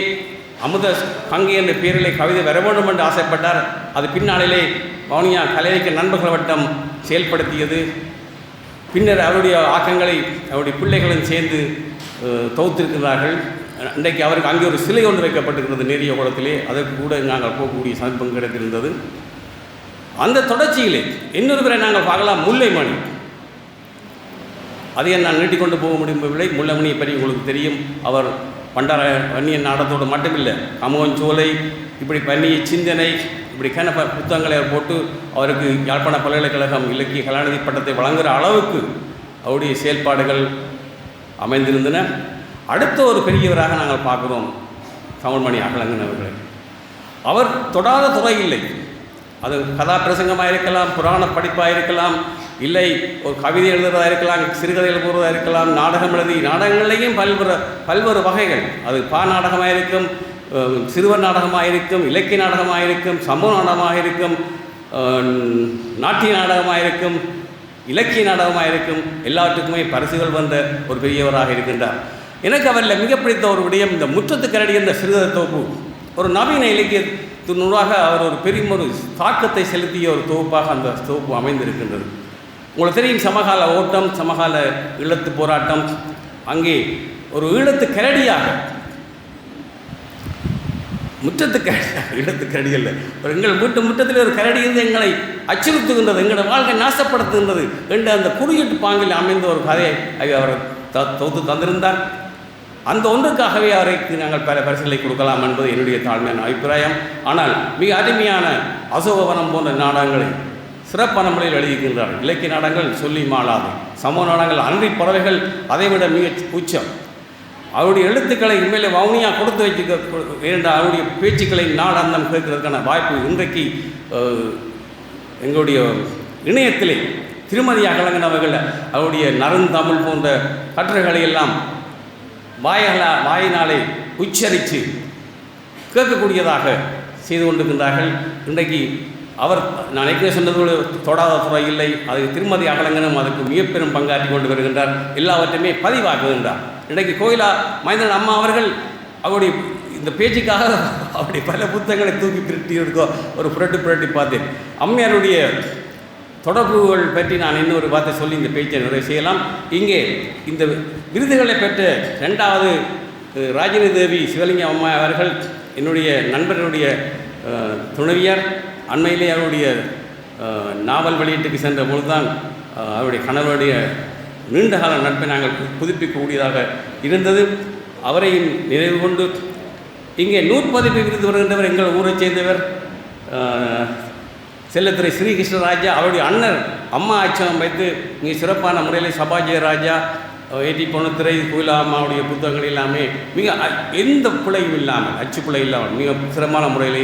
அமுத கங்கை என்ற பேரிலே கவிதை வர வேண்டும் என்று ஆசைப்பட்டார். அது பின்னாளிலே வவுனியா கலையிலக்கிய நண்பர்கள் வட்டம் செயல்படுத்தியது. பின்னர் அவருடைய ஆக்கங்களை அவருடைய பிள்ளைகளும் சேர்ந்து தொகுத்திருக்கிறார்கள். இன்றைக்கு அவருக்கு அங்கே ஒரு சிலை ஒன்று வைக்கப்பட்டிருக்கிறது நேரிய குளத்திலே. அதற்கு கூட நாங்கள் போகக்கூடிய சந்தர்ப்பம் கிடைத்திருந்தது. அந்த தொடர்ச்சியிலே இன்னொருவரை நாங்கள் பார்க்கலாம், முல்லைமணி. அதை நான் நீட்டிக்கொண்டு போக முடியவில்லை. முல்லைமணியை பற்றி உங்களுக்கு தெரியும். அவர் பண்டார வன்னியன் நாடத்தோடு மட்டுமில்லை, கமோஞ்சோலை, இப்படி வன்னிய சிந்தனை, இப்படி புத்தகங்களை போட்டு அவருக்கு யாழ்ப்பாண பல்கலைக்கழகம் இலக்கிய கலாநிதி பட்டத்தை வழங்குகிற அளவுக்கு அவருடைய செயல்பாடுகள் அமைந்திருந்தன. அடுத்த ஒரு பெரியவராக நாங்கள் பார்க்குறோம் கவல்மணி அகலங்கன் அவர்களை. அவர் தொடாத துறை இல்லை. அது கதாபிரசங்கமாக இருக்கலாம், புராண படிப்பாக இருக்கலாம், இல்லை ஒரு கவிதை எழுதுறதா இருக்கலாம், சிறுகதை எழுதுறதா இருக்கலாம், நாடகம் எழுதி நாடகங்களையும் பல்வேறு வகைகள். அது நாடகமாக இருக்கும், சிறுவர் நாடகமாக இருக்கும், இலக்கிய நாடகமாக இருக்கும், சமூக நாடகமாக இருக்கும், நாட்டிய நாடகமாக இருக்கும், இலக்கிய நாடகமாக இருக்கும். எல்லாத்துக்குமே பரிசுகள் வந்த ஒரு பெரியவராக இருக்கின்றார். எனக்கு அவரில் மிக பிடித்த ஒரு விடயம், இந்த முற்றத்துக்கரடி என்ற சிறுகதை தொகுப்பு ஒரு நவீன இலக்கியத்தினூடாக அவர் ஒரு பெரிய ஒரு தாக்கத்தை செலுத்திய ஒரு தொகுப்பாக அந்த தொகுப்பு அமைந்திருக்கின்றது. உங்களுக்கு தெரியும், சமகால ஓட்டம், சமகால ஈழத்து போராட்டம். அங்கே ஒரு ஈழத்து கரடியாக, ஈழத்து கரடி அல்ல, ஒரு எங்கள் வீட்டு முற்றத்தில் ஒரு கரடி இருந்து எங்களை அச்சுறுத்துகின்றது, எங்களோட வாழ்க்கை நாசப்படுத்துகின்றது என்ற அந்த குறியீட்டு பாங்கில் அமைந்த ஒரு கதையை அவர் தொகுத்து தந்திருந்தார். அந்த ஒன்றுக்காகவே அவருக்கு நாங்கள் பல பரிசுகளை கொடுக்கலாம் என்பது என்னுடைய தாழ்மையான அபிப்பிராயம். ஆனால் மிக அருமையான அசோகவனம் போன்ற நாடகங்களை சிறப்பான முறையில் எழுதியிருக்கின்றார். இலக்கிய நாடகங்கள் சொல்லி மாளாது, சமூக நாடகங்கள், அன்றி பறவைகள் அதைவிட மிக உச்சம். அவருடைய எழுத்துக்களை உண்மையிலே வவுனியா கொடுத்து வைக்க இரண்டு அவருடைய பேச்சுக்களை நாடந்தம் கேட்கிறதுக்கான வாய்ப்பு இன்றைக்கு எங்களுடைய இணையத்திலே திருமதி அகலங்கன் அவர்கள் அவருடைய நறுந்தமிழ் போன்ற கட்டுரைகளை எல்லாம் வாயினாலே உச்சரித்து கேட்கக்கூடியதாக செய்து கொண்டிருக்கின்றார்கள். இன்றைக்கு அவர் நான் ஏற்கனவே சொன்னதோடு தொடாத துறை இல்லை. அது திருமதி அகலங்கனும் அதுக்கு மிகப்பெரும் பங்காற்றி கொண்டு வருகின்றார். எல்லாவற்றையுமே பதிவாக்குகின்றார். இன்றைக்கு கோயிலா மகேந்திரன் அம்மா அவர்கள் அவருடைய இந்த பேச்சுக்காக அவருடைய பல புத்தகங்களை தூக்கி பிரட்டி எடுக்க ஒரு புரட்டி பார்த்தேன். அம்மையாருடைய தொடர்புகள் பற்றி நான் இன்னொரு வார்த்தை சொல்லி இந்த பேச்சை நிறைவு செய்யலாம். இங்கே இந்த விருதுகளை பெற்ற 2வது ராஜினி தேவி சிவலிங்கம் அம்மா அவர்கள் என்னுடைய நண்பர்களுடைய துணைவியார். அண்மையிலே அவருடைய நாவல் வெளியீட்டுக்கு சென்ற பொழுதுதான் அவருடைய கணவருடைய நீண்டகால நட்பை நாங்கள் புதுப்பிக்கக்கூடியதாக இருந்தது. அவரையும் நினைவு கொண்டு இங்கே 100 விருது வருகின்றவர் எங்கள் ஊரை சேர்ந்தவர் செல்லத்துறை ஸ்ரீகிருஷ்ணராஜா. அவருடைய அண்ணர் அம்மா அச்சகம் வைத்து இங்கே சிறப்பான முறையில் சபாஜயராஜா, ஏடி பொண்ணுத்துறை, கோயிலா அம்மாவுடைய புத்தகங்கள் எல்லாமே மிக எந்த பிழையும் இல்லாமல், அச்சு பிழை இல்லாமல் மிக சிறப்பான முறையில்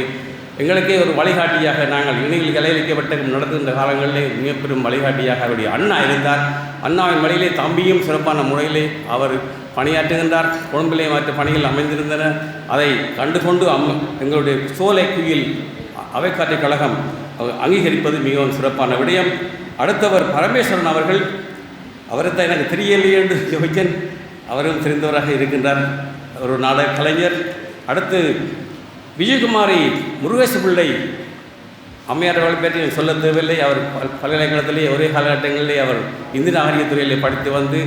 எங்களுக்கே ஒரு வழிகாட்டியாக நாங்கள் இணையில் கலையளிக்கப்பட்ட நடத்துகின்ற காலங்களிலே மிகப்பெரும் வழிகாட்டியாக அவருடைய அண்ணா இருந்தார். அண்ணாவின் வழியிலே தம்பியும் சிறப்பான முறையிலே அவர் பணியாற்றுகின்றார். கொழும்பிலே மற்ற பணிகள் அமைந்திருந்தன. அதை கண்டுகொண்டு எங்களுடைய சோலை குயில் அவைக்காற்று கழகம் அங்கீகரிப்பது மிகவும் சிறப்பான விடயம். அடுத்தவர் பரமேஸ்வரன் அவர்கள். அவரை தான் எனக்கு தெரியலையே என்று யோசித்தேன். அவரும் தெரிந்தவராக இருக்கின்றார். ஒரு நாடக கலைஞர். அடுத்து விஜயகுமாரி முருகேசு பிள்ளை அம்மையார் அவர்களை பற்றி சொல்ல தேவையில்லை. அவர் பல்கலைக்கழகத்திலே ஒரே காலகட்டங்களிலே அவர் இந்திய நாகரிகத்துறையிலே படித்து வந்து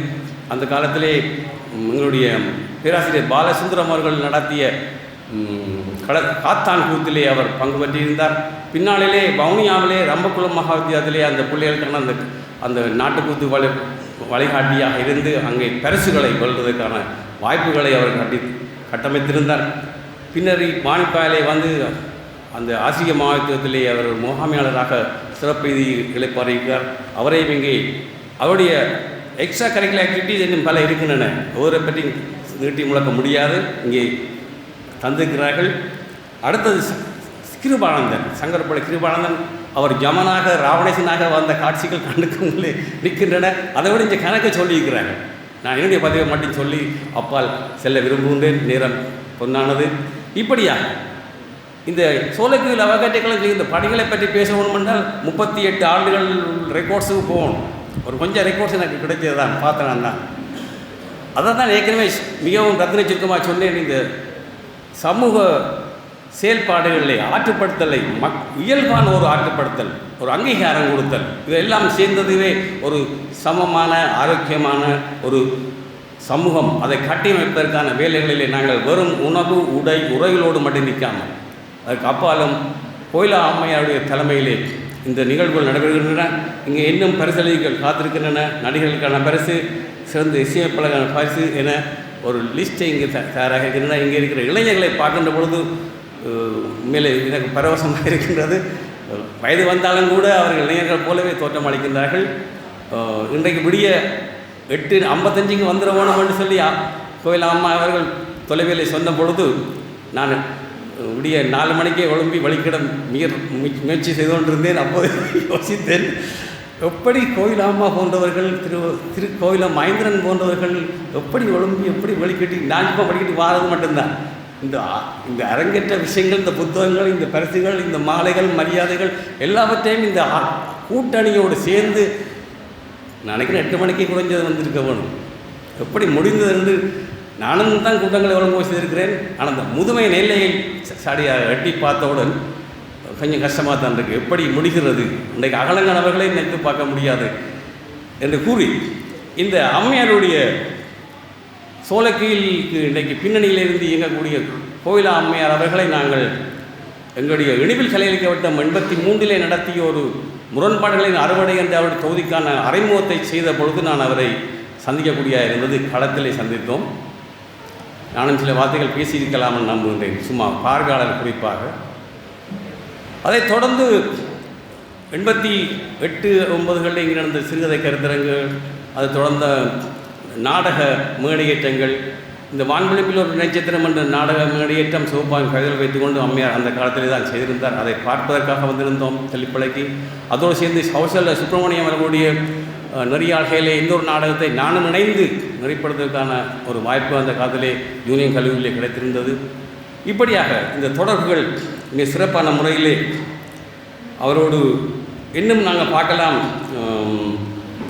அந்த காலத்திலே எங்களுடைய பேராசிரியர் பாலசுந்தரம் அவர்கள் நடத்திய காத்தான் கூத்திலே அவர் பங்கு பெற்றிருந்தார். பின்னாளிலே வவுனியாவிலே ரம்பகுளம் மகா வித்தியாலயத்திலே அந்த பிள்ளைகளுக்கான அந்த நாட்டுக்கூத்து வழிகாட்டியாக இருந்து அங்கே பரிசுகளை வெல்வதற்கான வாய்ப்புகளை அவர் கட்டமைத்திருந்தார். பின்னர் மாணிப்பாயிலே வந்து அந்த ஆசிரிய மாவட்டத்திலே அவர் முகாமையாளராக சிறப்பெய்தி இழைப்பாருக்கிறார். அவரையும் இங்கே அவருடைய எக்ஸ்ட்ரா கரிக்குலர் ஆக்டிவிட்டிஸ் இன்னும் பல இருக்கின்றன. ஒவ்வொரு பற்றி நீட்டி முழக்க முடியாது, இங்கே தந்திருக்கிறார்கள். அடுத்தது கிருபானந்தன், சங்கரப்பள்ளி கிருபானந்தன். அவர் ஜமனாக ராவணேசனாக வந்த காட்சிகள் கண்டுக்கு நிற்கின்றன. அதை விட இங்கே கணக்கை சொல்லியிருக்கிறார்கள். நான் என்னுடைய பதிவை மட்டும் சொல்லி அப்பால் செல்ல விரும்புகின்றேன். நேரம் பொன்னானது. இப்படியாக இந்த சோலைக்குயில் அவகாட்டைகளும் இந்த பணிகளை பற்றி பேசணும் என்றால் 38 ஆண்டுகள் ரெக்கார்ட்ஸுக்கு போகணும். ஒரு கொஞ்சம் ரெக்கார்ட்ஸ் எனக்கு கிடைச்சது தான் பார்த்தேன் தான். அதை தான் ஏற்கனவே மிகவும் ரத்ன சுருக்கமாக சொன்னேன். இந்த சமூக செயல்பாடுகளிலே ஆற்றுப்படுத்தலை இயல்பான ஒரு ஆற்றுப்படுத்தல், ஒரு அங்கீகாரம் கொடுத்தல், இதெல்லாம் சேர்ந்ததுவே ஒரு சமமான ஆரோக்கியமான ஒரு சமூகம். அதை கட்டியமைப்பதற்கான வேலைகளிலே நாங்கள் வெறும் உணவு உடை உரைகளோடு மட்டும் நிற்காமல் அதுக்கு அப்பாலும் கோயிலா அம்மையாருடைய தலைமையிலே இந்த நிகழ்வுகள் நடைபெறுகின்றன. இங்கே இன்னும் பரிசளிகள் காத்திருக்கின்றன. நடிகர்களுக்கான பரிசு, சிறந்த இசையமைப்பாளருக்கான பரிசு என ஒரு லிஸ்ட்டை இங்கே தயாராக இருக்கின்றன. இங்கே இருக்கிற இளைஞர்களை பார்க்கின்ற பொழுது உண்மையிலே எனக்கு பரவசமாக இருக்கின்றது. வயது வந்தாலும் கூட அவர்கள் இளைஞர்கள் போலவே தோற்றம் அளிக்கின்றார்கள். இன்றைக்கு விடிய 8:55 வந்துட வேணும் என்று சொல்லி கோயில் அம்மா அவர்கள் தொலைவிலே சொன்ன பொழுது நான் விடிய 4 மணிக்கே எழும்பி வழிக்கிடம் முயற்சி செய்து கொண்டிருந்தேன். அப்போது யோசித்தேன், எப்படி கோயிலாம்மா போன்றவர்கள் திருக்கோயிலம் மகேந்திரன் போன்றவர்கள் எப்படி எழும்பி எப்படி வழிகட்டி நான் இப்போ வழிகட்டி வாரது மட்டும்தான். இந்த அரங்கேற்ற விஷயங்கள், இந்த புத்தகங்கள், இந்த பரிசுகள், இந்த மாலைகள், மரியாதைகள் எல்லாவற்றையும் இந்த கூட்டணியோடு சேர்ந்து நினைக்கிறேன் 8 மணிக்கு குறைஞ்சது வந்திருக்க வேணும். எப்படி முடிந்தது என்று நானும் தான் கூட்டங்களை ஒழுங்கு செய்திருக்கிறேன். ஆனால் அந்த முதுமை நெல்லையை சாடியாக எட்டி பார்த்தவுடன் கொஞ்சம் கஷ்டமாக தான் இருக்குது. எப்படி முடிகிறது, இன்றைக்கு அகலங்கானவர்களை நினைத்து பார்க்க முடியாது என்று கூறி இந்த அம்மையாருடைய சோலைக்குயிலுக்கு இன்றைக்கு பின்னணியிலிருந்து இயங்கக்கூடிய கோயிலா அம்மையார் அவர்களை நாங்கள் எங்களுடைய இணைவில் கலையளிக்கப்பட்ட 83 நடத்திய ஒரு முரண்பாடுகளின் அறுவடை என்ற அவருடைய தொகுதிக்கான அறிமுகத்தை செய்த பொழுது நான் அவரை சந்திக்கக்கூடிய இருந்தது. களத்திலே சந்தித்தோம். நானும் சில வார்த்தைகள் பேசியிருக்கலாம்னு நம்புகின்றேன், சும்மா பார்வையாளர் குறிப்பாக. அதைத் தொடர்ந்து 88-89களில் இங்கே நடந்த சிறுகதை கருத்தரங்குகள், அதை தொடர்ந்த நாடக மேடையேற்றங்கள், இந்த வான்வெளிப்பில் ஒரு நட்சத்திரம் என்ற நாடக மேடையேற்றம் சிவப்பாவின் கைகள் வைத்துக்கொண்டு அம்மையார் அந்த காலத்திலே தான் செய்திருந்தார். அதை பார்ப்பதற்காக வந்திருந்தோம் தெல்லிப்பளைக்கு. அதோடு சேர்ந்து கௌசல்யா சுப்பிரமணியம் அவர்களுடைய நெறியாள்கையிலே இன்னொரு நாடகத்தை நானும் இணைந்து நெறிப்படுத்துவதற்கான ஒரு வாய்ப்பு அந்த காலத்திலே யூனியன் கல்லூரியிலே கிடைத்திருந்தது. இப்படியாக இந்த தொடர்புகள் மிக சிறப்பான முறையிலே அவரோடு இன்னும் நாங்கள் பார்க்கலாம்.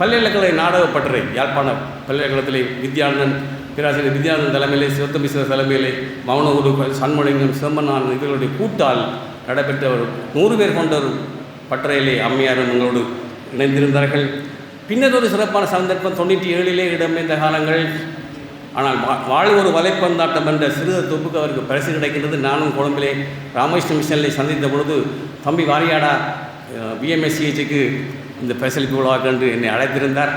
பல்கலைக்கழக நாடகப்பட்டறை யாழ்ப்பாண பல்கலைக்கழகத்திலே வித்யானந்தன், பேராசிரியர் வித்யானந்தன் தலைமையிலே, சிவத்தமிஸ்வரர் தலைமையிலே, மௌனகுரு சண்முகலிங்கம், சிவம்பரனான் இவர்களுடைய கூட்டால் நடைபெற்ற ஒரு 100 பேர் கொண்ட ஒரு பட்டறையிலே அம்மையாரும் எங்களோடு இணைந்திருந்தார்கள். பின்னர் ஒரு சிறப்பான சந்தர்ப்பம் 97 இடம்பெற்ற காலங்கள். ஆனால் வாழ் ஒரு வலைப்பந்தாட்டம் என்ற சிறுத தொகுப்புக்கு அவருக்கு பரிசு கிடைக்கின்றது. நானும் கொழும்பிலே ராமகிருஷ்ண மிஷனில் சந்தித்த பொழுது தம்பி வாரியாடா பிஎம்எஸ்சிஹெச்சுக்கு இந்த பரிசளிப்பு விழாக்கு என்று என்னை அழைத்திருந்தார்.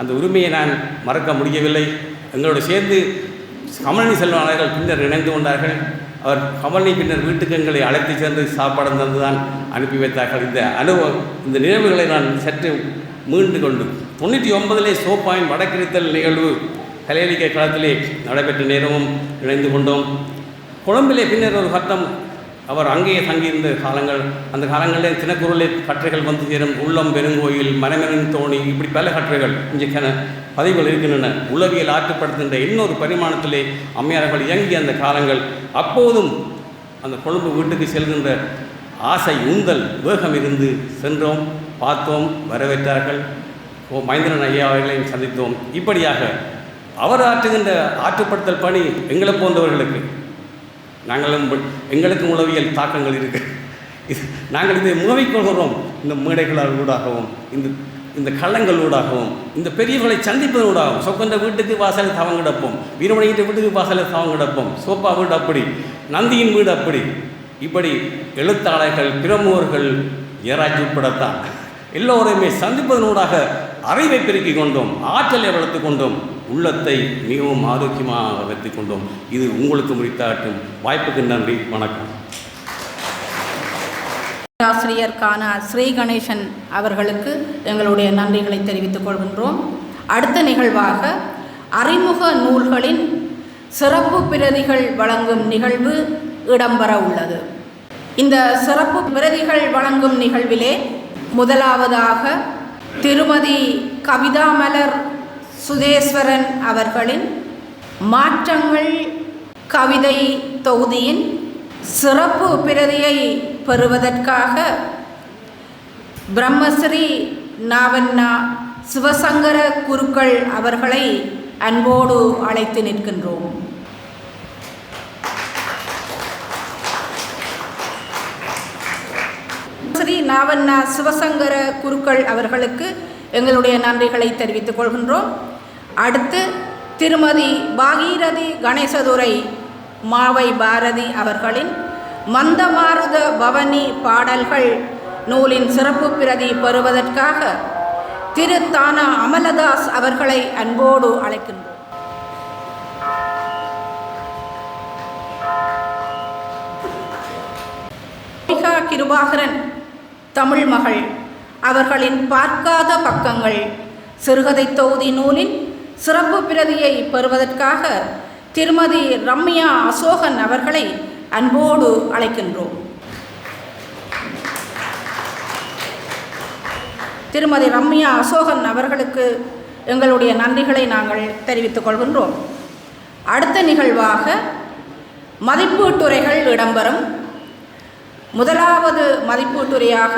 அந்த உரிமையை நான் மறக்க முடியவில்லை. எங்களோடு சேர்ந்து கமலினி செல்வனாளர்கள் பின்னர் இணைந்து கொண்டார்கள். அவர் கமலினி பின்னர் வீட்டுக்கு எங்களை அழைத்து சென்று சாப்பாடு தந்து தான் அனுப்பி வைத்தார்கள். இந்த அனுபவம், இந்த நினைவுகளை நான் சற்று மீண்டு கொண்டு 99 சோப்பாயின் வடக்கிருத்தல் நிகழ்வு கலையளிக்க களத்திலே நடைபெற்ற நேரமும் இணைந்து கொண்டோம். கொழும்பிலே பின்னர் ஒரு கட்டம் அவர் அங்கேயே தங்கியிருந்த காலங்கள், அந்த காலங்களில் தினக்குரலில் கட்டுரைகள் வந்து சேரும். உள்ளம் பெருங்கோயில், மரமெனின் தோணி, இப்படி பல கட்டுரைகள் இன்றைக்கான பதிவுகள் இருக்கின்றன. உளவியல் ஆற்றுப்படுத்துகின்ற இன்னொரு பரிமாணத்திலே அம்மையார்கள் இயங்கிய அந்த காலங்கள். அப்போதும் அந்த கொழும்பு வீட்டுக்கு செல்கின்ற ஆசை உந்தல் வேகம் இருந்து சென்றோம், பார்த்தோம், வரவேற்றார்கள். மகேந்திரன் ஐயா அவர்களையும் சந்தித்தோம். இப்படியாக அவர் ஆற்றுகின்ற ஆற்றுப்படுத்தல் பணி எங்களை போன்றவர்களுக்கு எங்களுக்கும் உளவியல் தாக்கங்கள் இருக்கு. நாங்கள் இதை முகவிக்கொள்கிறோம். இந்த மேடைகளூடாகவும் இந்த கள்ளங்களூடாகவும் இந்த பெரியவர்களை சந்திப்பதனூடாகவும் சொக்கந்த வீட்டுக்கு வாசலை தவம் கிடப்போம், வீரமணிகிட்ட வீட்டுக்கு வாசலை தவம் கிடப்போம், சோப்பா வீடு அப்படி, நந்தியின் வீடு அப்படி, இப்படி எழுத்தாளர்கள் பிரமுகர்கள் ஏராட்சி உட்படத்தான் எல்லோரையுமே சந்திப்பதனூடாக அறிவை பெருக்கிக் கொண்டோம், ஆற்றலை வளர்த்து கொண்டோம், உள்ளத்தை மிகவும் ஆரோக்கியமாக வைத்துக் கொண்டோம். இது உங்களுக்கு முடித்தாட்டும். வாய்ப்புக்கு நன்றி. வணக்கம். ஆசிரியர் கானா ஸ்ரீ கணேசன் அவர்களுக்கு எங்களுடைய நன்றிகளை தெரிவித்துக் கொள்கின்றோம். அடுத்த நிகழ்வாக அறிமுக நூல்களின் சிறப்பு பிரதிகள் வழங்கும் நிகழ்வு இடம்பெற உள்ளது. இந்த சிறப்பு பிரதிகள் வழங்கும் நிகழ்விலே முதலாவதாக திருமதி கவிதாமலர் சுதேஸ்வரன் அவர்களின் மாற்றங்கள் கவிதை தொகுதியின் சிறப்பு பிரதியை பெறுவதற்காக பிரம்மஸ்ரீ நாவண்ணா சிவசங்கர குருக்கள் அவர்களை அன்போடு அழைத்து நிற்கின்றோம். ஸ்ரீ நாவண்ணா சிவசங்கர குருக்கள் அவர்களுக்கு எங்களுடைய நன்றிகளை தெரிவித்துக் கொள்கின்றோம். அடுத்து திருமதி பாகீரதி கணேசதுரை மாவை பாரதி அவர்களின் மந்தமாருத பவனி பாடல்கள் நூலின் சிறப்பு பிரதி பெறுவதற்காக திரு தானா அமலதாஸ் அவர்களை அன்போடு அழைக்கின்றோம். கிருபாகரன் தமிழ் மகள் அவர்களின் பார்க்காத பக்கங்கள் சிறுகதை தொகுதி நூலின் சிறப்பு பிரதியை பெறுவதற்காக திருமதி ரம்யா அசோகன் அவர்களை அன்போடு அழைக்கின்றோம். திருமதி ரம்யா அசோகன் அவர்களுக்கு எங்களுடைய நன்றிகளை நாங்கள் தெரிவித்துக் கொள்கின்றோம். அடுத்த நிகழ்வாக மதிப்பீட்டுரைகள் இடம்பெறும். முதலாவது மதிப்பீட்டுரையாக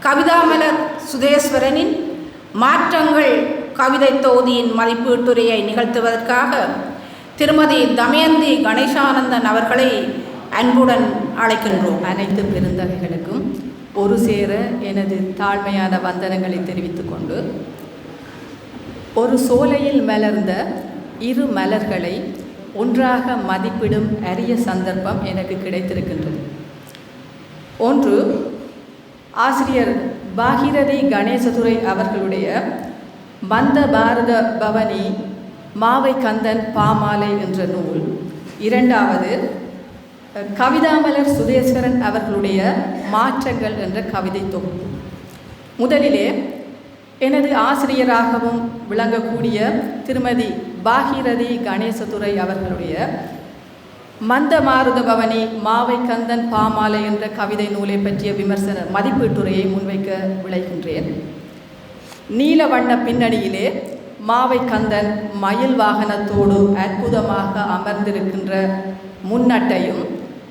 கவிதாமலர் சுதேஸ்வரனின் மாற்றங்கள் கவிதை தொகுதியின் மதிப்பீட்டுரையை நிகழ்த்துவதற்காக திருமதி தமயந்தி கணேசானந்தன் அவர்களை அன்புடன் அழைக்கின்றோம். அனைத்து பெருந்தகைகளுக்கும் ஒரு சேர எனது தாழ்மையான வந்தனங்களை தெரிவித்துக் கொண்டு, ஒரு சோலையில் மலர்ந்த இரு மலர்களை ஒன்றாக மதிப்பிடும் அரிய சந்தர்ப்பம் எனக்கு கிடைத்திருக்கின்றது. ஒன்று, ஆசிரியர் பாகீரதி கணேசதுரை அவர்களுடைய மந்த பாரத பவனி மாவை கந்தன் பாமாலை என்ற நூல். இரண்டாவது, கவிதாமலர் சுதேஸ்வரன் அவர்களுடைய மாற்றங்கள் என்ற கவிதை தொகுப்பு. முதலிலே எனது ஆசிரியராகவும் விளங்கக்கூடிய திருமதி பாகீரதி கணேசதுரை அவர்களுடைய மந்த மாருத பவனி மாவை கந்தன் பாமாலை என்ற கவிதை நூலை பற்றிய விமர்சன மதிப்பீட்டுரையை முன்வைக்க விளைகின்றேன். நீல வண்ண பின்னணியிலே மாவை கந்தன் மயில் வாகனத்தோடு அற்புதமாக அமர்ந்திருக்கின்ற முன்னட்டையும்,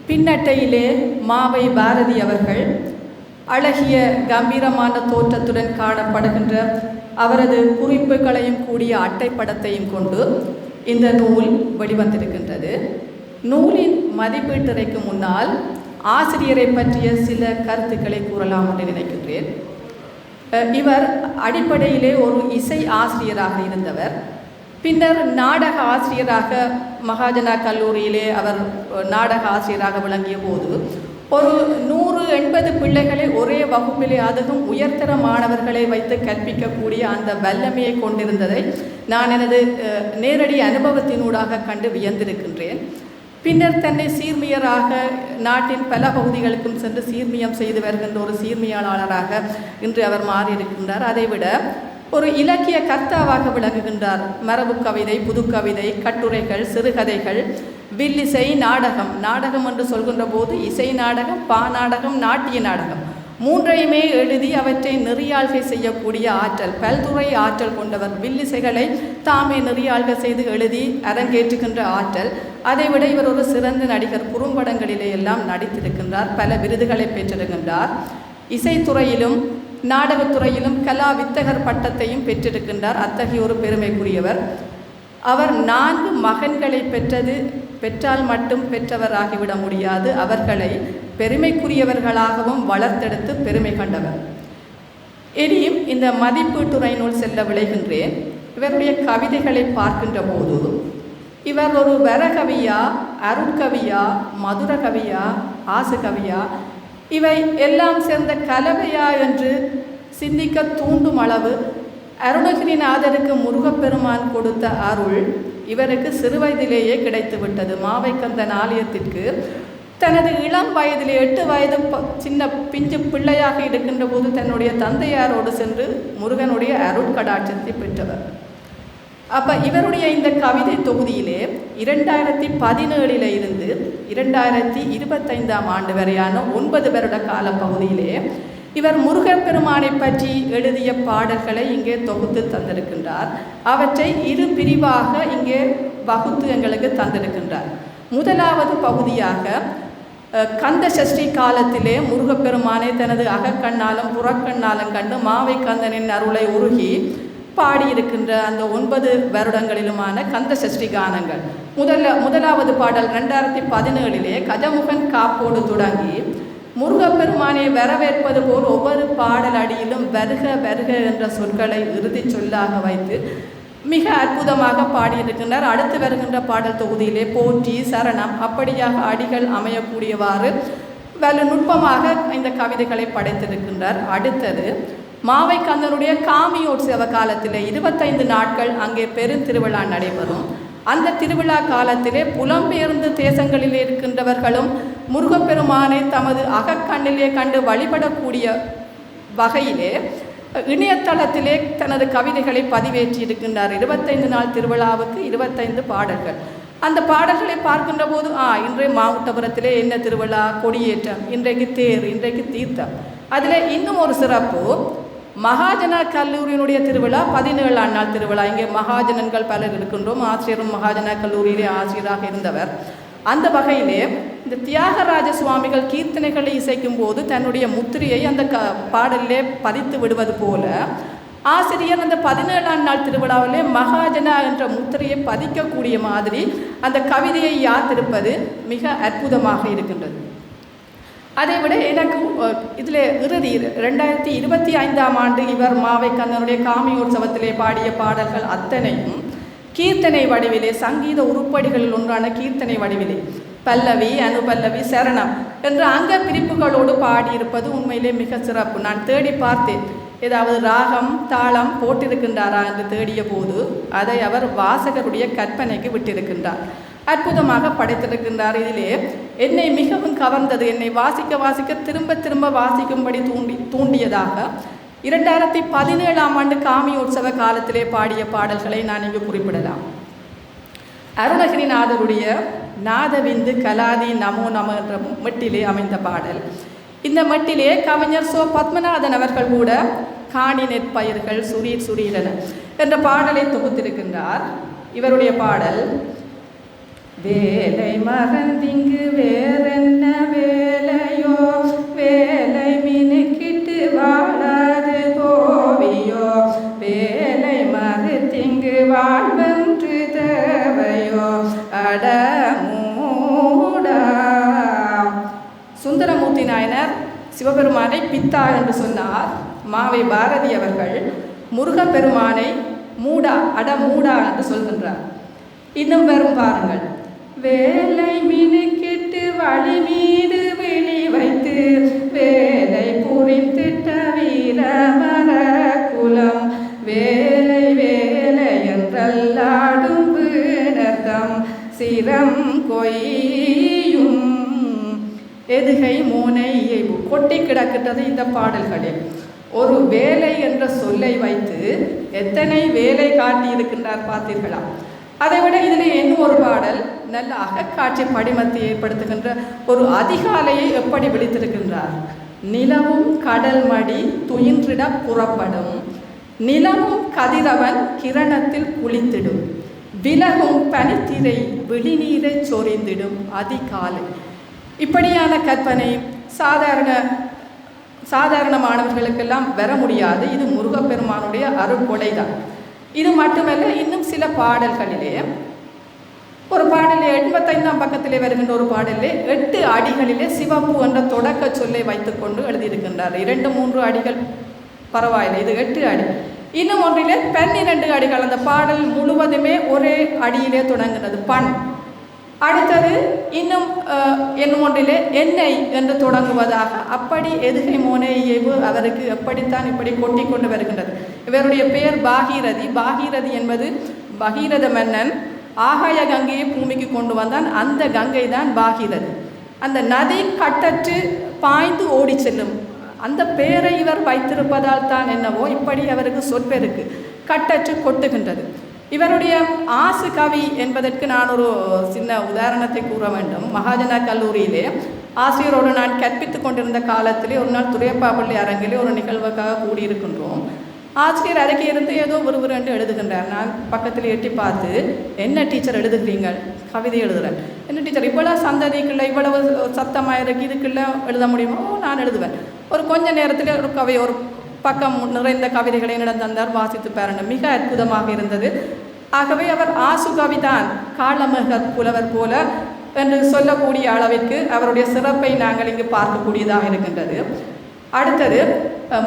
பின்னட்டையிலே மாவை பாரதி அவர்கள் அழகிய கம்பீரமான தோற்றத்துடன் காணப்படுகின்ற அவரது குறிப்புகளையும் கூடிய அட்டைப்படத்தையும் கொண்டு இந்த நூல் வெளிவந்திருக்கின்றது. நூலின் மதிப்பீட்டுரைக்கு முன்னால் ஆசிரியரை பற்றிய சில கருத்துக்களை கூறலாம் என்று நினைக்கின்றேன். இவர் அடிப்படையிலே ஒரு இசை ஆசிரியராக இருந்தவர். பின்னர் நாடக ஆசிரியராக மகாஜனா கல்லூரியிலே அவர் நாடக ஆசிரியராக விளங்கிய போது ஒரு 180 பிள்ளைகளை ஒரே வகுப்பிலே, அதுவும் உயர்தர மாணவர்களை வைத்து கற்பிக்கக்கூடிய அந்த வல்லமையை கொண்டிருந்ததை நான் எனது நேரடி அனுபவத்தினூடாக கண்டு வியந்திருக்கின்றேன். பின்னர் தன்னை சீர்மியராக நாட்டின் பல பகுதிகளுக்கும் சென்று சீர்மியம் செய்து வருகின்ற ஒரு சீர்மியாளராக இன்று அவர் மாறியிருக்கின்றார். அதைவிட ஒரு இலக்கிய கர்த்தாவாக விளங்குகின்றார். மரபு கவிதை, புதுக்கவிதை, கட்டுரைகள், சிறுகதைகள், வில்லிசை, நாடகம். நாடகம் என்று சொல்கின்ற போது இசை நாடகம், நாடகம், நாட்டிய நாடகம் மூன்றையுமே எழுதி அவற்றை நெறியாள்கை செய்யக்கூடிய ஆற்றல், பல்துறை ஆற்றல் கொண்டவர். வில்லிசைகளை தாமே நெறியாள்கை செய்து எழுதி அரங்கேற்றுகின்ற ஆற்றல். அதைவிட இவர் ஒரு சிறந்த நடிகர். குறும்படங்களிலே எல்லாம் நடித்திருக்கின்றார். பல விருதுகளை பெற்றிருக்கின்றார். இசைத்துறையிலும் நாடகத்துறையிலும் கலா வித்தகர் பட்டத்தையும் பெற்றிருக்கின்றார். அத்தகைய ஒரு பெருமைக்குரியவர். அவர் 4 மகன்களை பெற்றால் மட்டும் பெற்றவராகிவிட முடியாது, அவர்களை பெருமைக்குரியவர்களாகவும் வளர்த்தெடுத்து பெருமை கண்டவர். இனியும் இந்த மதிப்பீட்டுரையினுள் செல்ல விளைகின்றேன். இவருடைய கவிதைகளை பார்க்கின்ற போது இவர் ஒரு வரகவியா, அருட்கவியா, மதுர கவியா, ஆசு கவியா, இவை எல்லாம் சேர்ந்த கலவையா என்று சிந்திக்க தூண்டும் அளவு அருணகிரிநாதருக்கு முருகப்பெருமான் கொடுத்த அருள் இவருக்கு சிறுவயதிலேயே கிடைத்துவிட்டது. மாவைக்கந்தன் ஆலயத்திற்கு தனது இளம் வயதிலே 8 வயது சின்ன பிஞ்சு பிள்ளையாக இருக்கின்ற போது தன்னுடைய தந்தையாரோடு சென்று முருகனுடைய அருட்கடாட்சத்தை பெற்றவர். அப்போ இவருடைய இந்த கவிதை தொகுதியிலே 2017 இருந்து 2025 ஆண்டு வரையான 9 வருட கால பகுதியிலே இவர் முருகப்பெருமானை பற்றி எழுதிய பாடல்களை இங்கே தொகுத்து தந்திருக்கின்றார். அவற்றை 2 பிரிவாக இங்கே வகுத்து எங்களுக்கு தந்திருக்கின்றார். முதலாவது பகுதியாக கந்த சஷ்டி காலத்திலே முருகப்பெருமானை தனது அகக்கண்ணாலும் புறக்கண்ணாலும் கண்டு மாவை கந்தனின் அருளை உருகி பாடியிருக்கின்ற அந்த 9 வருடங்களிலுமான கந்த சஷ்டி கானங்கள். முதலாவது பாடல் 2017 கஜமுகன் காப்போடு தொடங்கி முருகப்பெருமானை வரவேற்பது போல் ஒவ்வொரு பாடல் அடியிலும் வருக வருக என்ற சொற்களை இறுதி சொல்லாக வைத்து மிக அற்புதமாக பாடியிருக்கின்றார். அடுத்து வருகின்ற பாடல் தொகுதியிலே போற்றி சரணம் அப்படியாக அடிகள் அமையக்கூடியவாறு வலு நுட்பமாக இந்த கவிதைகளை படைத்திருக்கின்றார். அடுத்தது மாவை கந்தனுடைய காமியோற்சவ காலத்திலே 25 நாட்கள் அங்கே பெருந்திருவிழா நடைபெறும். அந்த திருவிழா காலத்திலே புலம்பெயர்ந்த தேசங்களில் இருக்கின்றவர்களும் முருகப்பெருமானை தமது அகக்கண்ணிலே கண்டு வழிபடக்கூடிய வகையிலே இணையதளத்திலே தனது கவிதைகளை பதிவேற்றி இருக்கின்றார். 25 நாள் திருவிழாவுக்கு 25 பாடல்கள். அந்த பாடல்களை பார்க்கின்ற போது இன்றைய மாவட்டபுரத்திலே என்ன திருவிழா, கொடியேற்றம், இன்றைக்கு தேர், இன்றைக்கு தீர்த்தம். அதில் இன்னும் ஒரு சிறப்பு, மகாஜன கல்லூரியினுடைய திருவிழா 17ஆம் நாள் திருவிழா. இங்கே மகாஜனன்கள் பலர் இருக்கின்றோம். ஆசிரியரும் மகாஜன கல்லூரியிலே ஆசிரியராக இருந்தவர். அந்த வகையிலே இந்த தியாகராஜ சுவாமிகள் கீர்த்தனைகளை இசைக்கும் போது தன்னுடைய முத்திரையை அந்த பாடலிலே பதித்து விடுவது போல ஆசிரியர் அந்த 17ஆம் நாள் திருவிழாவிலே மகாஜனா என்ற முத்திரையை பதிக்கக்கூடிய மாதிரி அந்த கவிதையை யாத்திருப்பது மிக அற்புதமாக இருக்கின்றது. அதைவிட எனக்கு இதில் இறுதி 2025ஆம் ஆண்டு இவர் மாவை கந்தனுடைய காமியோற்சவத்திலே பாடிய பாடல்கள் அத்தனையும் கீர்த்தனை வடிவிலே, சங்கீத உருப்படிகளில் ஒன்றான கீர்த்தனை வடிவிலே பல்லவி, அனுபல்லவி, சரணம் என்ற அங்க பிரிப்புகளோடு பாடியிருப்பது உண்மையிலே மிக சிறப்பு. நான் தேடி பார்த்தேன், ஏதாவது ராகம் தாளம் போட்டிருக்கின்றாரா என்று தேடிய போது அதை அவர் வாசகருடைய கற்பனைக்கு விட்டிருக்கின்றார். அற்புதமாக படைத்திருக்கின்றார். இதிலே என்னை மிகவும் கவர்ந்தது, என்னை வாசிக்க திரும்ப திரும்ப வாசிக்கும்படி தூண்டியதாக 2017ஆம் ஆண்டு காமியோற்சவ காலத்திலே பாடிய பாடல்களை நான் இங்கு குறிப்பிடலாம். அருணகிரிநாதருடைய நாதவிந்து கலாதி நமோ நம என்ற மெட்டிலே அமைந்த பாடல். இந்த மெட்டிலே கவிஞர் சோ பத்மநாதன் அவர்கள் கூட காணி நெற்பயிர்கள் சுரீர் சுரீரன என்ற பாடலை தொகுத்திருக்கின்றார். இவருடைய பாடல், வேலை மறந்திங்கு வேறென்ன வேலையோ, வேலை மினுக்கிட்டு வாழாது போவியோ, வேலை மறுத்திங்கு வாழ்வென்று தேவையோ அடமூடா. சுந்தரமூர்த்தி நாயனர் சிவபெருமானை பித்தா என்று சொன்னார். மாவை பாரதி அவர்கள் முருகப்பெருமானை மூடா, அடமூடா என்று சொல்கின்றார். இன்னும் வரும் பாருங்கள், வேலை மினுக்கிட்டு வழி மீது விழி வைத்து வேலை புரிந்திட்ட வீரமர குலம், வேலை வேலை என்றல்லாடும் வீணர்தம் சிரம் கொய்யும். எதுகை மோனை கொட்டி கிடக்கின்றது இந்த பாடல்களில். ஒரு வேலை என்ற சொல்லை வைத்து எத்தனை வேலை காட்டி இருக்கின்றார் பார்த்தீர்களா? அதைவிட இதில் இன்னும் ஒரு பாடல் நல்ல அகக்காட்சி படிமத்தை ஏற்படுத்துகின்ற ஒரு அதிகாலையை எப்படி விழித்திருக்கின்றார். நிலவும் கடல் மடி துயின்றிட புறப்படும், நிலவும் கதிரவன் கிரணத்தில் குளித்திடும், விலகும் பனித்திரை விழிநீரை சொரிந்திடும் அதிகாலை. இப்படியான கற்பனை சாதாரணமானவர்களுக்கெல்லாம் வர முடியாது. இது முருகப்பெருமானுடைய அருட்கொடைதான். இது மட்டுமல்ல, இன்னும் சில பாடல்களிலே ஒரு பாடலே 85ஆம் பக்கத்திலே வருகின்ற ஒரு பாடலே 8 அடிகளிலே சிவப்பு என்ற தொடக்க சொல்லை வைத்துக்கொண்டு எழுதியிருக்கின்றார். 2-3 அடிகள் பரவாயில்லை, இது 8 அடி. இன்னும் ஒன்றிலே 12 அடிகள். அந்த பாடல் முழுவதுமே ஒரே அடியிலே தொடங்குகிறது, பண். அடுத்தது இன்னும் என்னும் ஒன்றிலே எண்ணெய் என்று தொடங்குவதாக, அப்படி எதுகை மோனே இயைவு அவருக்கு எப்படித்தான் இப்படி கொட்டி கொண்டு வருகின்றது. இவருடைய பெயர் பாகீரதி. பாகீரதி என்பது பகீரத மன்னன் ஆகாய கங்கையை பூமிக்கு கொண்டு வந்தான். அந்த கங்கை தான் பாகீரதி. அந்த நதி கட்டற்று பாய்ந்து ஓடி செல்லும். அந்த பெயரை இவர் வைத்திருப்பதால் தான் என்னவோ இப்படி அவருக்கு சொற்பெருக்கு கட்டற்று கொட்டுகின்றது. இவருடைய ஆசு கவி என்பதற்கு நான் ஒரு சின்ன உதாரணத்தை கூற வேண்டும். மகாஜனா கல்லூரியிலே ஆசிரியரோடு நான் கற்பித்து கொண்டிருந்த காலத்திலே ஒரு நாள் துரையப்பாப்பள்ளி அரங்கிலே ஒரு நிகழ்வுக்காக கூடியிருக்கின்றோம். ஆசிரியர் அருகே இருந்து ஏதோ விறுவிறுண்டு எழுதுகின்றார். நான் பக்கத்தில் எட்டி பார்த்து, என்ன டீச்சர் எழுதுகிறீங்க? கவிதை எழுதுகிறேன். என்ன டீச்சர் இவ்வளோ சந்ததிக்குள்ள இவ்வளவு சத்தமாக இருக்கு, இதுக்குள்ள எழுத முடியுமோ? நான் எழுதுவேன். ஒரு கொஞ்ச நேரத்தில் ஒரு கவி, ஒரு பக்கம் நிறைந்த கவிதைகளை என்னிடம் தந்தார், வாசித்து பாருங்கள். மிக அற்புதமாக இருந்தது. ஆகவே அவர் ஆசு கவிதான், காலமிக புலவர் போல என்று சொல்லக்கூடிய அளவிற்கு அவருடைய சிறப்பை நாங்கள் இங்கு பார்க்கக்கூடியதாக இருக்கின்றது. அடுத்தது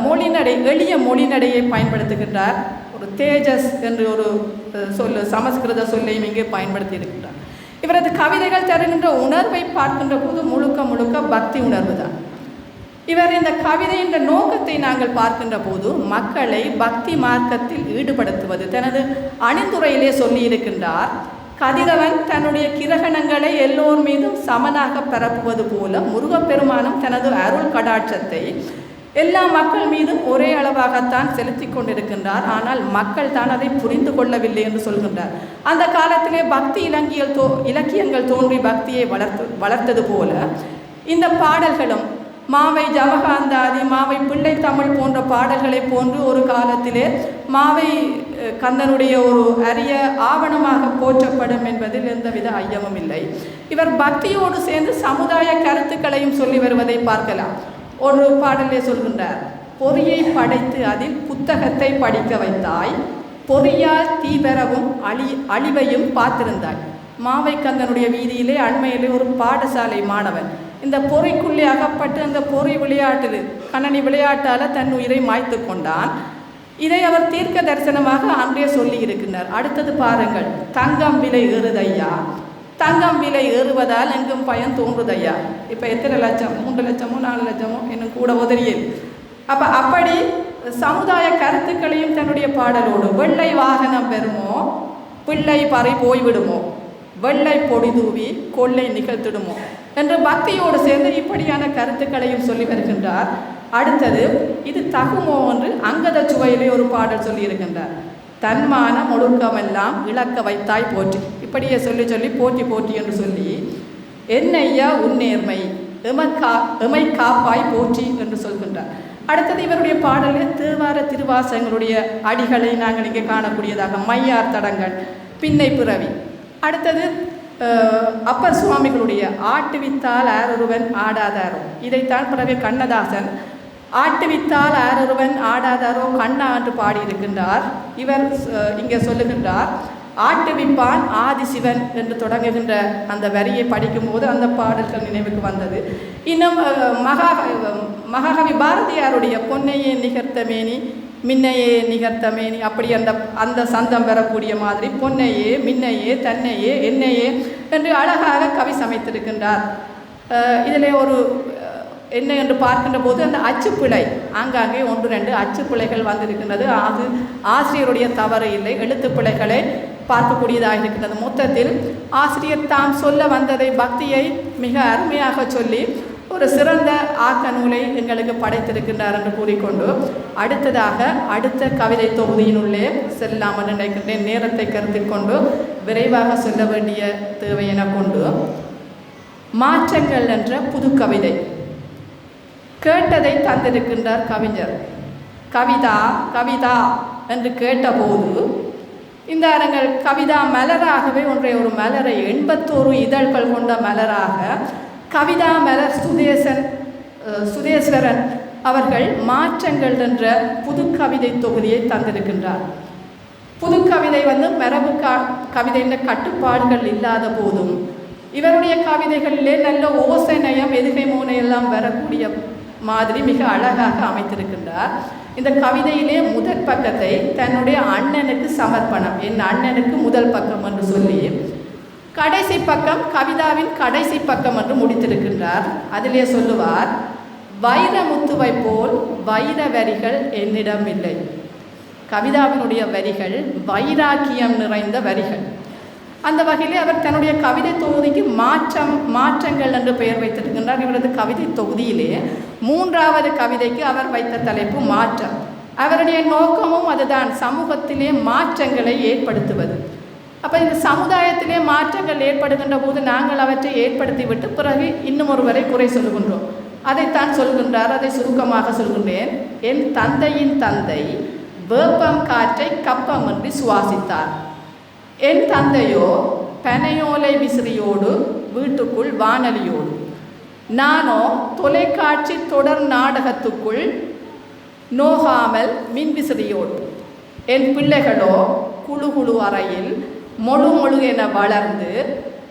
மொழிநடை, எளிய மொழிநடையை பயன்படுத்துகின்றார். ஒரு தேஜஸ் என்று ஒரு சொல்லு, சமஸ்கிருத சொல்லையும் இங்கே பயன்படுத்தி இருக்கின்றார். இவரது கவிதைகள் தருகின்ற உணர்வை பார்க்கின்ற போது முழுக்க முழுக்க பக்தி உணர்வு தான். இவர் இந்த கவிதையின் நோக்கத்தை நாங்கள் பார்க்கின்ற போது மக்களை பக்தி மார்க்கத்தில் ஈடுபடுத்துவது. தனது அணிந்துரையிலே சொல்லி இருக்கின்றார், கதிரவன் தன்னுடைய கிரகணங்களை எல்லோர் மீதும் சமனாக பரப்புவது போல முருகப்பெருமானும் தனது அருள் கடாட்சத்தை எல்லா மக்கள் மீதும் ஒரே அளவாகத்தான் செலுத்தி கொண்டிருக்கின்றார். ஆனால் மக்கள் தான் அதை புரிந்து கொள்ளவில்லை என்று சொல்கின்றார். அந்த காலத்திலே பக்தி இலக்கியங்கள் தோன்றி பக்தியை வளர்த்தது போல இந்த பாடல்களும் மாவை ஜவகாந்தாதி, மாவை பிள்ளை தமிழ் போன்ற பாடல்களை போன்று ஒரு காலத்திலே மாவை கந்தனுடைய ஒரு அரிய ஆவணமாக போற்றப்படும் என்பதில் எந்தவித ஐயமும் இல்லை. இவர் பக்தியோடு சேர்ந்து சமுதாய கருத்துக்களையும் சொல்லி வருவதை பார்க்கலாம். ஒரு பாடலே சொல்கின்றார், பொறியை படைத்து அதில் புத்தகத்தை படிக்க வைத்தாய், பொறியால் தீபெறவும் அழிவையும் பார்த்திருந்தாய். மாவை கந்தனுடைய வீதியிலே அண்மையிலே ஒரு பாடசாலை மாணவன் இந்த பொறிக்குள்ளே அகப்பட்டு அந்த பொறி விளையாட்டு கண்ணனி விளையாட்டால் தன் உயிரை மாய்த்து கொண்டான். இதை அவர் தீர்க்க தரிசனமாக அன்றே சொல்லி இருக்கின்றார். அடுத்தது பாருங்கள், தங்கம் விலை ஏறுதையா, தங்கம் விலை ஏறுவதால் எங்கும் பயன் தோன்றுதையா. இப்போ எத்தனை லட்சம், 3 லட்சமோ 4 லட்சமோ இன்னும் கூட உதறியது. அப்படி சமுதாய கருத்துக்களையும் தன்னுடைய பாடலோடு, வெள்ளை வாகனம் பெறுமோ பிள்ளை பறி போய்விடுமோ, வெள்ளை பொடி தூவி கொள்ளை நிகழ்த்திடுமோ என்று பக்தியோடு சேர்ந்து இப்படியான கருத்துக்களையும் சொல்லி வருகின்றார். அடுத்தது, இது தகுமோ என்று அங்கத சுவையிலே ஒரு பாடல் சொல்லி இருக்கின்றார். தன்மான ஒழுக்கமெல்லாம் இழக்க வைத்தாய் போற்றி, இப்படியே சொல்லி சொல்லி போற்றி போற்றி என்று சொல்லி, என்னையா உன்னேர்மை எமை காப்பாய் போற்றி என்று சொல்கின்றார். அடுத்தது இவருடைய பாடலில் தேவார திருவாசகங்களுடைய அடிகளை நாங்கள் இங்கே காணக்கூடியதாக, மையார் தடங்கள், பின்னை பிறவி. அடுத்தது அப்பர் சுவாமிகளுடைய ஆட்டுவித்தால் ஆரொருவன் ஆடாதாரோ, இதைத்தான் பிறகு கண்ணதாசன் ஆட்டுவித்தால் ஆரொருவன் ஆடாதாரோ கண்ணா என்று பாடியிருக்கின்றார். இவர் இங்கே சொல்லுகின்றார், ஆட்டுவிப்பான் ஆதிசிவன் என்று தொடங்குகின்ற அந்த வரியை படிக்கும்போது அந்த பாடல்கள் நினைவுக்கு வந்தது. இன்னும் மகாகவி பாரதியாருடைய பொன்னையே நிகர்த்த மேனி மின்னையே நிகர்த்த மேனி, அப்படி அந்த சந்தம் பெறக்கூடிய மாதிரி பொன்னையே மின்னையே தன்னையே என்னையே என்று அழகாக கவி சமைத்திருக்கின்றார். இதில் ஒரு என்ன என்று பார்க்கின்ற போது அந்த அச்சுப்பிழை ஆங்காங்கே 1-2 அச்சுப்பிழைகள் வந்திருக்கின்றது. அது ஆசிரியருடைய தவறு இல்லை, எழுத்துப்பிழைகளை பார்க்கக்கூடியதாக இருக்கின்றது. மொத்தத்தில் ஆசிரியர் தாம் சொல்ல வந்ததை, பக்தியை மிக அருமையாக சொல்லி ஒரு சிறந்த ஆக்க நூலை எங்களுக்கு படைத்திருக்கின்றார் என்று கூறிக்கொண்டு அடுத்ததாக அடுத்த கவிதை தொகுதியினுள்ளே செல்லாமல் நினைக்கின்றேன். நேரத்தை கருத்தில் கொண்டு விரைவாக சொல்ல வேண்டிய தேவை என கொண்டு, மாற்றங்கள் என்ற புது கவிதை கேட்டதை தந்திருக்கின்றார் கவிஞர். கவிதா கவிதா என்று கேட்டபோது இந்த அரங்கள் கவிதா மலராகவே ஒரு மலரை 81 இதழ்கள் கொண்ட மலராக கவிதா மலர் சுதேஸ்வரன் அவர்கள் மாற்றங்கள் என்ற புது கவிதை தொகுதியை தந்திருக்கின்றார். புதுக்கவிதை மரபு கவிதையின் கட்டுப்பாடுகள் இல்லாத போதும் இவருடைய கவிதைகளிலே நல்ல ஓசைநயம் எதுகை மூனையெல்லாம் வரக்கூடிய மாதிரி மிக அழகாக அமைத்திருக்கின்றார். இந்த கவிதையிலே முதல் பக்கத்தை தன்னுடைய அண்ணனுக்கு சமர்ப்பணம், என் அண்ணனுக்கு முதல் பக்கம் என்று சொல்லி கடைசி பக்கம் கவிதாவின் கடைசி பக்கம் என்று முடித்திருக்கின்றார். அதிலே சொல்லுவார், வைரமுத்துவை போல் வைர வரிகள் என்னிடம் இல்லை. கவிதாவினுடைய வரிகள் வைராக்கியம் நிறைந்த வரிகள். அந்த வகையிலே அவர் தன்னுடைய கவிதை தொகுதிக்கு மாற்றங்கள் என்று பெயர் வைத்திருக்கின்றார். இவரது கவிதை தொகுதியிலே 3வது கவிதைக்கு அவர் வைத்த தலைப்பு மாற்றம். அவருடைய நோக்கமும் அதுதான், சமூகத்திலே மாற்றங்களை ஏற்படுத்துவது. அப்போ இந்த சமுதாயத்திலே மாற்றங்கள் ஏற்படுகின்ற போது நாங்கள் அவற்றை ஏற்படுத்திவிட்டு பிறகு இன்னும் ஒருவரை குறை சொல்லுகின்றோம். அதைத்தான் சொல்கின்றார். அதை சுருக்கமாக சொல்கின்றேன். என் தந்தையின் தந்தை வேப்பம் காற்றை கப்பமின்றி சுவாசித்தார். என் தந்தையோ பனையோலை விசிறியோடு வீட்டுக்குள் வானொலியோடு, நானோ தொலைக்காட்சி தொடர் நாடகத்துக்குள் நோகாமல் மின்விசிறியோடு, என் பிள்ளைகளோ குழு குழு அறையில் மொழு மொழு என வளர்ந்து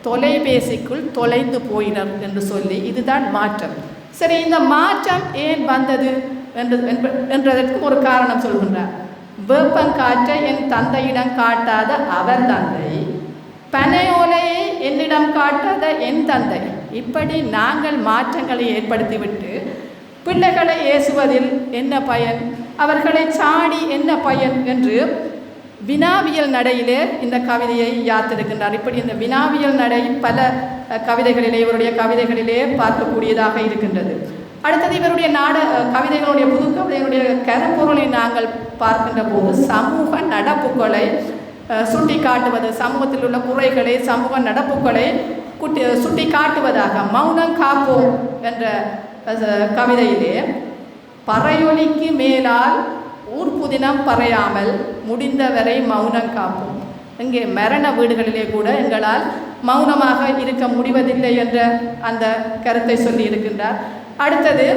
தொலைபேசிக்குள் தொலைந்து போயினர் என்று சொல்லி இதுதான் மாற்றம். சரி, இந்த மாற்றம் ஏன் வந்தது என்றதற்கு ஒரு காரணம் சொல்கின்றார். வேப்பங்காற்றை என் தந்தையிடம் காட்டாத அவர் தந்தை, பனையோலையை என்னிடம் காட்டாத என் தந்தை, இப்படி நாங்கள் மாற்றங்களை ஏற்படுத்திவிட்டு பிள்ளைகளை ஏசுவதில் என்ன பயன், அவர்களை சாடி என்ன பயன் என்று வினாவியல் நடையிலே இந்த கவிதையை யாத்திருக்கின்றார். இப்படி இந்த வினாவியல் நடை பல கவிதைகளிலே, இவருடைய கவிதைகளிலே பார்க்கக்கூடியதாக இருக்கின்றது. அடுத்தது இவருடைய கவிதைகளுடைய புது கவிதைகளுடைய கருப்பொருளை நாங்கள் பார்க்கின்ற போது சமூக நடப்புகளை சுட்டி காட்டுவது, சமூகத்தில் உள்ள குறைகளை, சமூக நடப்புகளை சுட்டி காட்டுவதாக மௌனம் காப்போம் என்ற கவிதையிலே, பறையொலிக்கு மேலால் ஊர்ப்புதினம் பறையாமல் முடிந்தவரை மௌனம் காப்போம். இங்கே மரண வீடுகளிலே கூட எங்களால் மௌனமாக இருக்க முடிவதில்லை என்ற அந்த கருத்தை சொல்லி இருக்கின்றார். அடுத்தது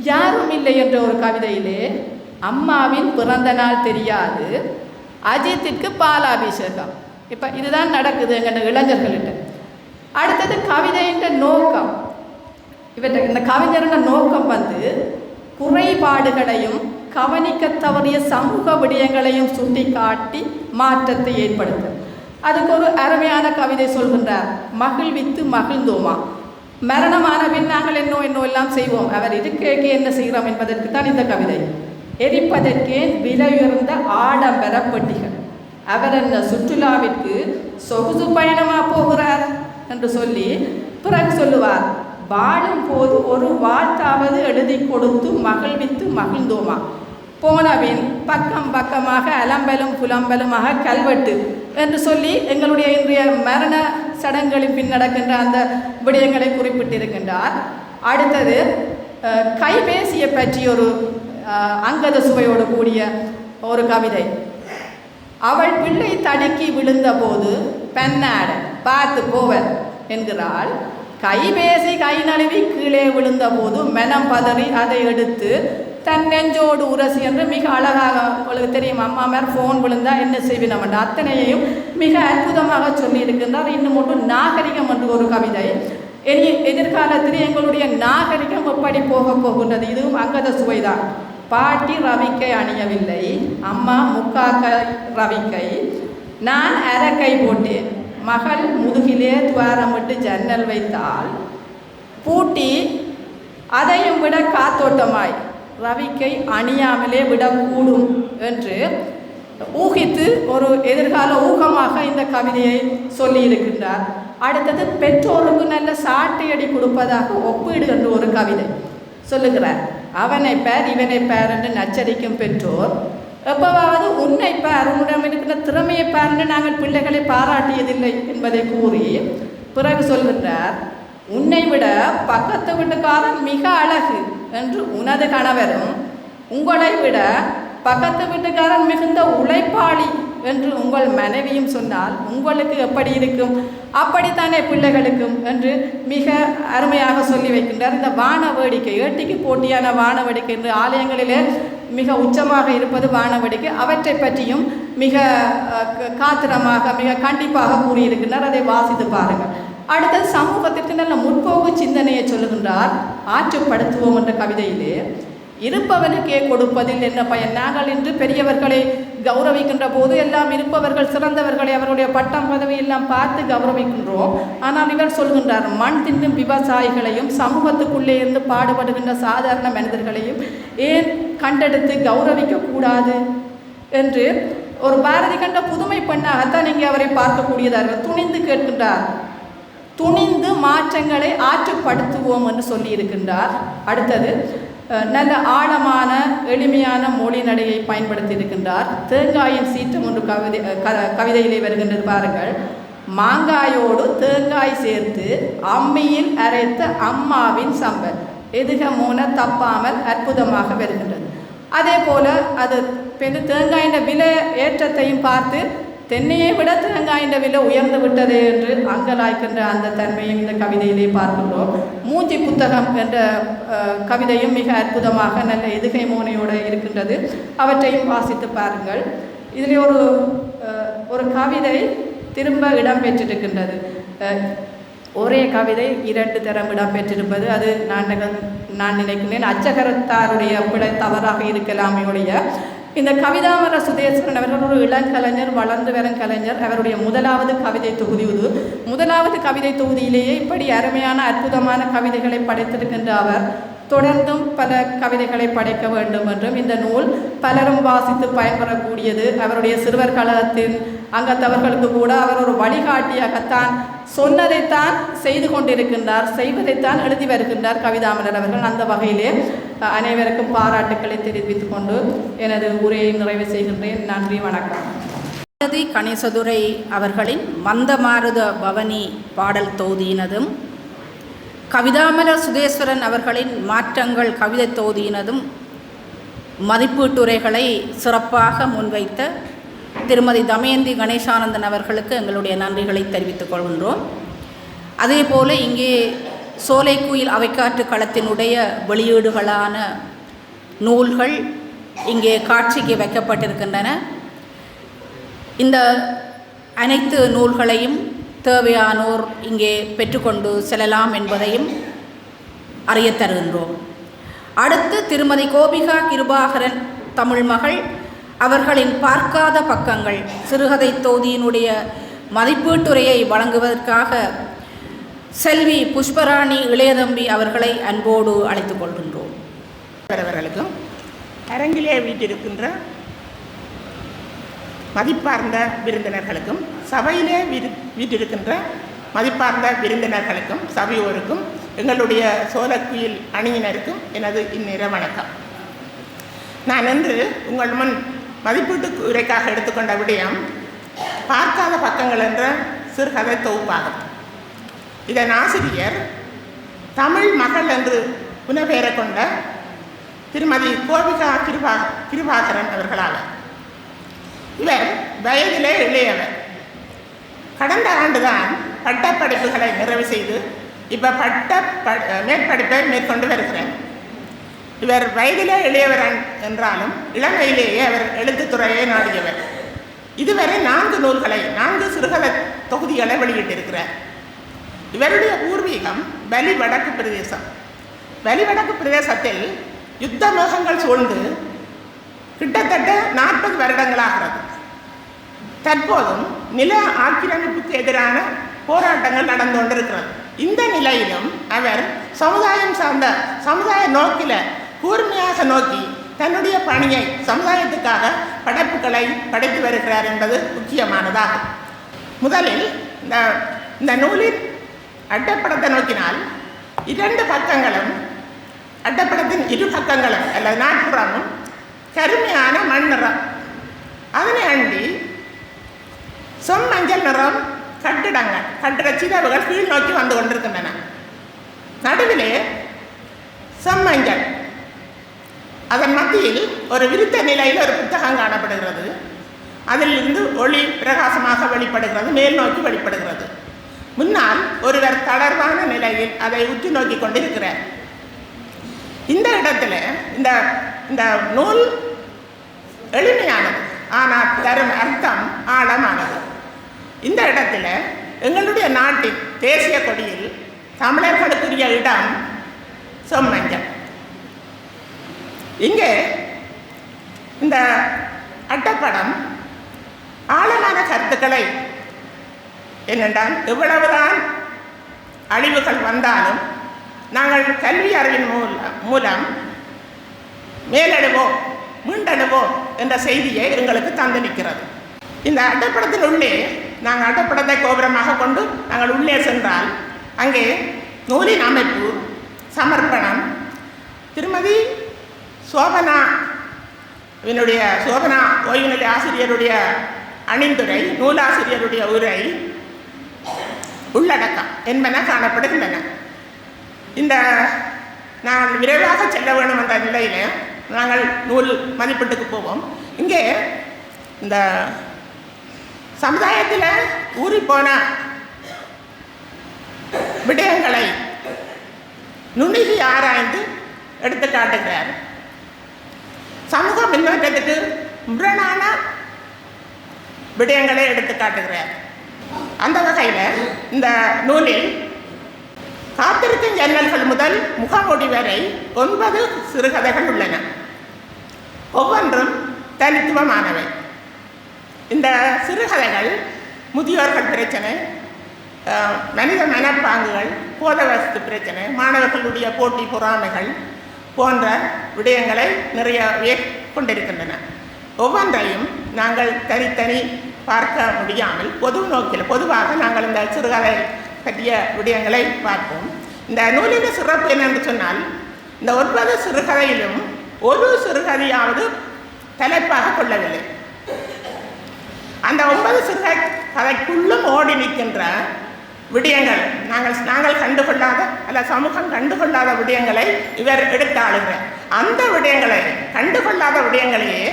யாரும் இல்லை என்ற ஒரு கவிதையிலே, அம்மாவின் பிறந்த நாள் தெரியாது, அஜித்திற்கு பாலாபிஷேகம். இப்போ இதுதான் நடக்குது எங்கள் இளைஞர்கள்கிட்ட. அடுத்தது கவிதையின் நோக்கம், இந்த கவிஞரோட நோக்கம் குறைபாடுகளையும் கவனிக்க தவறிய சமூக விடயங்களையும் சுட்டி காட்டி மாற்றத்தை ஏற்படுத்தும். அதுக்கு ஒரு அருமையான கவிதை சொல்கின்றார். மகிழ்வித்து மகிழ்ந்தோமா, மரணமான பின் நாங்கள் என்னோ எல்லாம் செய்வோம், அவர் இருக்கே என்ன செய்கிறோம் என்பதற்கு தான் இந்த கவிதை. எரிப்பதற்கே விலையுயர்ந்த ஆடம்பர பெட்டிகள், அவர் என்ன சுற்றுலாவிற்கு சொகுசு பயணமா போகிறார் என்று சொல்லி பிறகு சொல்லுவார், வாழும் போது ஒரு வாழ்த்தாவது எழுதி கொடுத்து மகிழ்வித்து மகிழ்ந்தோமா, போனபின் பக்கம் பக்கமாக அலம்பலும் புலம்பலுமாக கல்வெட்டு என்று சொல்லி எங்களுடைய இன்றைய மரண சடங்குகளின் பின் நடக்கின்ற அந்த விடயங்களை குறிப்பிட்டிருக்கின்றார். அடுத்தது கைபேசியை பற்றி ஒரு அங்கத சுவையோடு கூடிய ஒரு கவிதை. அவள் பிள்ளை தடுக்கி விழுந்த போது பெண்ணாட பார்த்து போவர் என்கிறாள். கைபேசி கை நழுவி கீழே விழுந்த போது மனம் பதறி அதை எடுத்து தன் நெஞ்சோடு உரசி என்று மிக அழகாக, உங்களுக்கு தெரியும் அம்மா மேல் ஃபோன் விழுந்தால் என்ன செய்வினோம் என்ற அத்தனையையும் மிக அற்புதமாக சொல்லியிருக்கின்றார். இன்னும் ஒன்று நாகரிகம் என்று ஒரு கவிதை. எதிர்காலத்தில் எங்களுடைய நாகரிகம் எப்படி போகின்றது, இதுவும் அங்கத சுவைதான். பாட்டி ரவிக்கை அணியவில்லை, அம்மா முக்காக்கை ரவிக்கை, நான் அரைக்கை போட்டேன், மகள் முதுகிலே துவாரமிட்டு ஜன்னல் வைத்தால் பூட்டி அதையும் விட காத்தோட்டமாய் ரவிக்கை அணியாமலே விடக்கூடும் என்று ஊகித்து ஒரு எதிர்கால ஊகமாக இந்த கவிதையை சொல்லியிருக்கின்றார். அடுத்தது பெற்றோருக்கு நல்ல சாட்டையடி கொடுப்பதாக ஒப்பீடு என்று ஒரு கவிதை சொல்லுகிறார். அவனை பேர் இவனை பேர் என்று நச்சரிக்கும் பெற்றோர் எப்போவாவது உன்னை பார், உன்னிடம் இருக்கிற திறமையை பாருன்னு நாங்கள் பிள்ளைகளை பாராட்டியதில்லை என்பதை கூறி பிறகு சொல்கின்றார், உன்னை விட பக்கத்து வீட்டுக்காரன் மிக அழகு என்று உனது கணவரும், உங்களை விட பக்கத்து வீட்டுக்காரன் மிகுந்த உழைப்பாளி என்று உங்கள் மனைவியும் சொன்னால் உங்களுக்கு எப்படி இருக்கும், அப்படித்தானே பிள்ளைகளுக்கும் என்று மிக அருமையாக சொல்லி வைக்கின்றார். இந்த வான வேடிக்கை, ஏட்டிக்கு போட்டியான வான வேடிக்கை என்று ஆலயங்களிலே மிக உச்சமாக இருப்பது வானவெடிக்கை. அவற்றை பற்றியும் மிக காத்திரமாக மிக கண்டிப்பாக கூறியிருக்கின்றார். அதை வாசித்து பாருங்கள். அடுத்தது சமூகத்திற்கு நல்ல முற்போக்கு சிந்தனையை சொல்லுகின்றார். ஆற்றுப்படுத்துவோம் என்ற கவிதையிலே இருப்பவனுக்கே கொடுப்பதில் என்ன பயன்? நாங்கள் இன்று பெரியவர்களை கௌரவிக்கின்ற போது எல்லாம் இருப்பவர்கள் சிறந்தவர்களை அவருடைய பட்டம் பதவி எல்லாம் பார்த்து கௌரவிக்கின்றோம். ஆனால் இவர் சொல்கின்றார், மண் தின்னும் விவசாயிகளையும் சமூகத்துக்குள்ளே இருந்து பாடுபடுகின்ற சாதாரண மனிதர்களையும் ஏன் கண்டெடுத்து கௌரவிக்கக்கூடாது என்று ஒரு பாரதி கண்ட புதுமை பெண்ணாகத்தான் இங்கே அவரை பார்க்கக்கூடியதாக துணிந்து கேட்கின்றார். துணிந்து மாற்றங்களை ஆற்றுப்படுத்துவோம் என்று சொல்லியிருக்கின்றார். அடுத்தது நல்ல ஆழமான எளிமையான மொழி நடையை பயன்படுத்தி இருக்கின்றார். தேங்காயின் சீற்றம் ஒன்று கவிதையிலே வருகின்றது பாருங்கள். மாங்காயோடு தேங்காய் சேர்த்து அம்மியில் அரைத்த அம்மாவின் சம்பல் எதுக மூன தப்பாமல் அற்புதமாக வருகின்றது. அதே போல அது தேங்காயின் விலை ஏற்றத்தையும் பார்த்து தென்னையை விட தேங்காயின் விலை உயர்ந்து விட்டது என்று அங்கலாய்க்கின்ற அந்த தன்மையும் இந்த கவிதையிலே பார்க்கின்றோம். மூஞ்சி புத்தகம் என்ற கவிதையும் மிக அற்புதமாக நல்ல எதுகை மோனையோடு இருக்கின்றது. அவற்றையும் வாசித்து பாருங்கள். இதில் ஒரு கவிதை திரும்ப இடம்பெற்றிருக்கின்றது. ஒரே கவிதை 2 தரம் இடம்பெற்றிருப்பது அது நான் நினைக்கிறேன் அச்சகரத்தாருடைய பிழை தவறாக இருக்கலாமே ஒழிய இந்த கவிதாமர சுதேஸ்வரன் அவர்கள் ஒரு இளங்கலைஞர், வளர்ந்து வரும் கலைஞர். அவருடைய முதலாவது கவிதை தொகுதி இது. முதலாவது கவிதை தொகுதியிலேயே இப்படி அருமையான அற்புதமான கவிதைகளை படைத்திருக்கின்ற அவர் தொடர்ந்தும் பல கவிதைகளை படைக்க வேண்டும் என்றும் இந்த நூல் பலரும் வாசித்து பயன்பெறக்கூடியது. அவருடைய சிறுவர் கழகத்தின் அங்கத்தவர்களுக்கு கூட அவர் ஒரு வழிகாட்டியாகத்தான் சொன்னதைத்தான் செய்து கொண்டிருக்கின்றார், செய்வதைத்தான் எழுதி வருகின்றார் கவிதாமலர் அவர்கள். அந்த வகையிலே அனைவருக்கும் பாராட்டுக்களை தெரிவித்துக் கொண்டு எனது உரையை நிறைவு செய்கின்றேன். நன்றி, வணக்கம். கணேசதுரை அவர்களின் மந்தமாருத பவனி பாடல் தொகுதியினதும் கவிதாமலர் சுதேஸ்வரன் அவர்களின் மாற்றங்கள் கவிதை தொகுதியினதும் மதிப்பீட்டுரைகளை சிறப்பாக முன்வைத்த திருமதி தமயந்தி கணேசானந்தன் அவர்களுக்கு எங்களுடைய நன்றிகளை தெரிவித்துக் கொள்கின்றோம். அதே போல இங்கே சோலைக்குயில் அவைக்காற்று களத்தினுடைய வெளியீடுகளான நூல்கள் இங்கே காட்சிக்கு வைக்கப்பட்டிருக்கின்றன. இந்த அனைத்து நூல்களையும் தேவையானோர் இங்கே பெற்றுக்கொண்டு செல்லலாம் என்பதையும் அறிய தருகின்றோம். அடுத்து திருமதி கோபிகா கிருபாகரன் தமிழ் மகள் அவர்களின் பார்க்காத பக்கங்கள் சிறுகதை தொகுதியினுடைய மதிப்பீட்டுரையை வழங்குவதற்காக செல்வி புஷ்பராணி இளையதம்பி அவர்களை அன்போடு அழைத்துக் கொள்கின்றோம். அவர்களுக்கும் அரங்கிலே வீட்டிருக்கின்ற மதிப்பார்ந்த விருந்தினர்களுக்கும் சபையிலே வீட்டிருக்கின்ற மதிப்பார்ந்த விருந்தினர்களுக்கும் சபையோருக்கும் எங்களுடைய சோலைக்குயில் அணியினருக்கும் எனது இந்நேர வணக்கம். நான் இன்று உங்கள் முன் மதிப்பீட்டு உரைக்காக எடுத்துக்கொண்ட விடயம் பார்க்காத பக்கங்கள் என்ற சிறுகதை தொகுப்பாகும். இதன் ஆசிரியர் தமிழ் மகள் என்று புனப்பெயரை கொண்ட திருமதி கோபிகா கிருபாகரன் அவர்களாவர். இவர் வயதிலே இளையவர். கடந்த ஆண்டுதான் பட்டப்படிப்புகளை நிறைவு செய்து இப்போ மேற்படிப்பை மேற்கொண்டு வருகிறார். இவர் வயதிலே இளையவர் என்றாலும் இளமையிலேயே அவர் எழுத்துத்துறையை நாடியவர். இதுவரை 4 நூல்களை 4 சிறுகதை தொகுதிகளை வெளியிட்டிருக்கிறார். இவருடைய பூர்வீகம் வலிவடக்கு பிரதேசம். வலிவடக்கு பிரதேசத்தில் யுத்த மேகங்கள் சூழ்ந்து கிட்டத்தட்ட 40 வருடங்களாகிறது. தற்போதும் நில ஆக்கிரமிப்புக்கு எதிரான போராட்டங்கள் நடந்து கொண்டிருக்கிறது. இந்த நிலையிலும் அவர் சமுதாயம் சார்ந்த சமுதாய நோக்கில கூர்மையாக நோக்கி தன்னுடைய பணியை சமுதாயத்துக்காக படைப்புகளை படைத்து வருகிறார் என்பது முக்கியமானதாகும். முதலில் இந்த நூலின் அட்டைப்படத்தை நோக்கினால் 2 பக்கங்களும் அட்டைப்படத்தின் 2 பக்கங்களும் அல்லது நாட்புறமும் கருமையான மண் நிறம். அதனை அண்டி செம்மஞ்சள் நிறம் கட்டிட சிதவுகள் கீழ் நோக்கி வந்து கொண்டிருக்கின்றன. நடுவிலே செம்மஞ்சள், அதன் மத்தியில் ஒரு விரித்த நிலையில் ஒரு புத்தகம் காணப்படுகிறது. அதிலிருந்து ஒளி பிரகாசமாக வெளிப்படுகிறது, மேல் நோக்கி வெளிப்படுகிறது. முன்னால் ஒருவர் தளர்வான நிலையில் அதை உற்று நோக்கி கொண்டிருக்கிறார். இந்த இடத்துல இந்த இந்த நூல் எளிமையானது, ஆனால் தரும் அர்த்தம் ஆழமானது. இந்த இடத்துல எங்களுடைய நாட்டின் தேசிய கொடியில் தமிழர்களுக்குரிய இடம் செம்மஞ்சள். இங்கே இந்த அட்டப்படம் ஆழமான கருத்துக்களை என்னென்றால், எவ்வளவுதான் அழிவுகள் வந்தாலும் நாங்கள் கல்வி அறிவின் மூலம் மேலெழுவோம், மீண்டெழுவோம் என்ற செய்தியை எங்களுக்கு தந்து நிற்கிறது. இந்த அட்டப்படத்தின் உள்ளே நாங்கள் அட்டப்படத்தை கோபுரமாக கொண்டு நாங்கள் உள்ளே சென்றால் அங்கே நூலின் அமைப்பு, சமர்ப்பணம், திருமதி சோபனா ஓய்வுநிலை ஆசிரியருடைய அணிந்துரை, நூலாசிரியருடைய உரை, உள்ளடக்கம் என்பன காணப்படுகின்றன. இந்த நாங்கள் விரைவாக செல்ல வேண்டும் என்ற நிலையில் நாங்கள் நூல் மதிப்பீட்டுக்கு போவோம். இங்கே இந்த சமுதாயத்தில் ஊறிப்போன விடயங்களை நுணுகி ஆராய்ந்து எடுத்து காட்டுகிறார். சமூக முன்னேற்றத்துக்கு முரணான விடயங்களை எடுத்து காட்டுகிறார். அந்த வகையில் இந்த நூலில் காத்திருக்கும் ஜன்னல்கள் முதல் முகமூடி வரை 9 சிறுகதைகள் உள்ளன. ஒவ்வொன்றும் தனித்துவமானவை. இந்த சிறுகதைகள் முதியோர்கள் பிரச்சனை, மனித மனப்பாங்குகள், போதவஸ்து பிரச்சனை, மாணவர்களுடைய போட்டி பொறாமைகள் போன்ற விடயங்களை நிறையவே கொண்டிருக்கின்றன. ஒவ்வொன்றையும் நாங்கள் தனித்தனி பார்க்க முடியாமல் பொதுவாக நாங்கள் இந்த சிறுகதை பற்றிய விடயங்களை பார்ப்போம். இந்த நூலின் சிறப்பு என்னென்று சொன்னால், இந்த 9 சிறுகதையிலும் ஒரு சிறுகதையாவது தலைப்பாக கொள்ளவில்லை. அந்த 9 சிறுகதைக்குள்ளும் ஓடி நிற்கின்ற விடயங்கள், நாங்கள் கண்டுகொள்ளாத அல்ல சமூகம் கண்டுகொள்ளாத விடயங்களை இவர் எடுத்தாளுகிறார். அந்த விடயங்களை கண்டுகொள்ளாத விடயங்களையே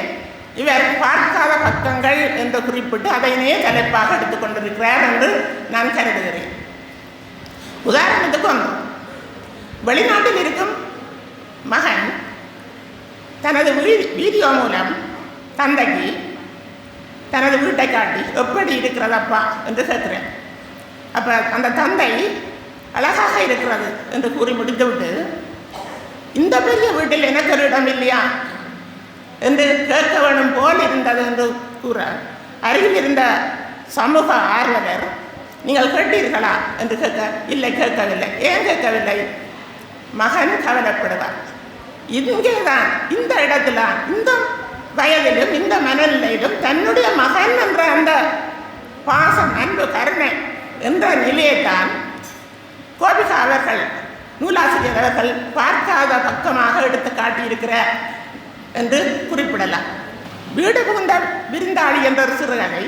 இவர் பார்க்காத பக்கங்கள் என்று குறிப்பிட்டு அதையே தலைப்பாக எடுத்துக்கொண்டிருக்கிறார் என்று நான் கருதுகிறேன். உதாரணத்துக்கு ஒன்று, வெளிநாட்டில் இருக்கும் மகன் தனது வீடியோ மூலம் தந்தைக்கு தனது வீட்டை காட்டி எப்படி இருக்கிறதப்பா என்று கேட்கிறேன். அப்போ அந்த தந்தை அழகாக இருக்கிறது என்று கூறி முடித்துவிட்டு, இந்த பெரிய வீட்டில் எனக்கு ஒரு இடம் இல்லையா என்று கேட்க வேண்டும் போல் இருந்தது என்று கூற, அருகில் இருந்த சமூக ஆர்வலர், நீங்கள் கேட்டீர்களா என்று கேட்க, இல்லை கேட்கவில்லை. ஏன் கேட்கவில்லை? மகன் கவலைப்படுவார். இங்கே தான், இந்த இடத்துல, இந்த வயதிலும் இந்த மனநிலையிலும் தன்னுடைய மகன் என்ற அந்த பாசம், அன்பு, கருணை என்ற நிலையைத்தான் கோபிகா அவர்கள், நூலாசிரியர் அவர்கள் பார்க்காத பக்கமாக எடுத்து காட்டியிருக்கிறார் என்று குறிப்பிடலாம். வீடு புகுந்த விருந்தாளி என்ற ஒரு சிறுகதை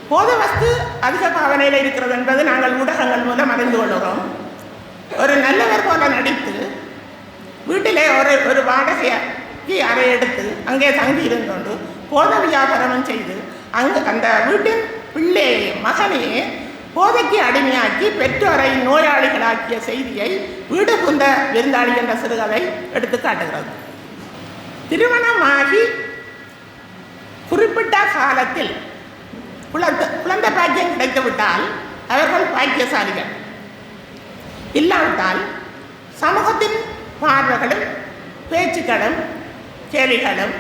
போதவஸ்து அதிக பாவனையில் இருக்கிறது என்பது நாங்கள் ஊடகங்கள் மூலம் அறிந்து கொள்கிறோம். ஒரு நல்லவர் போல நடித்து வீட்டிலே ஒரு வாடகைக்கு அறை எடுத்து அங்கே தங்கி இருந்தோண்டு போத வியாபாரமும் செய்து அந்த வீட்டின் பிள்ளையே, மகனையே போதைக்கு அடிமையாக்கி பெற்றோரை நோயாளிகளாக்கிய செய்தியை வீடு புகுந்த விருந்தாளி என்ற சிறுகதை எடுத்து காட்டுகிறது. திருமணமாகி குறிப்பிட்ட காலத்தில் குழந்தை பாக்கியம் கிடைத்துவிட்டால் அவர்கள் பாக்கியசாலிகள், இல்லாவிட்டால் சமூகத்தின் பார்வைகளும் பேச்சுக்களும் கேள்விகளும்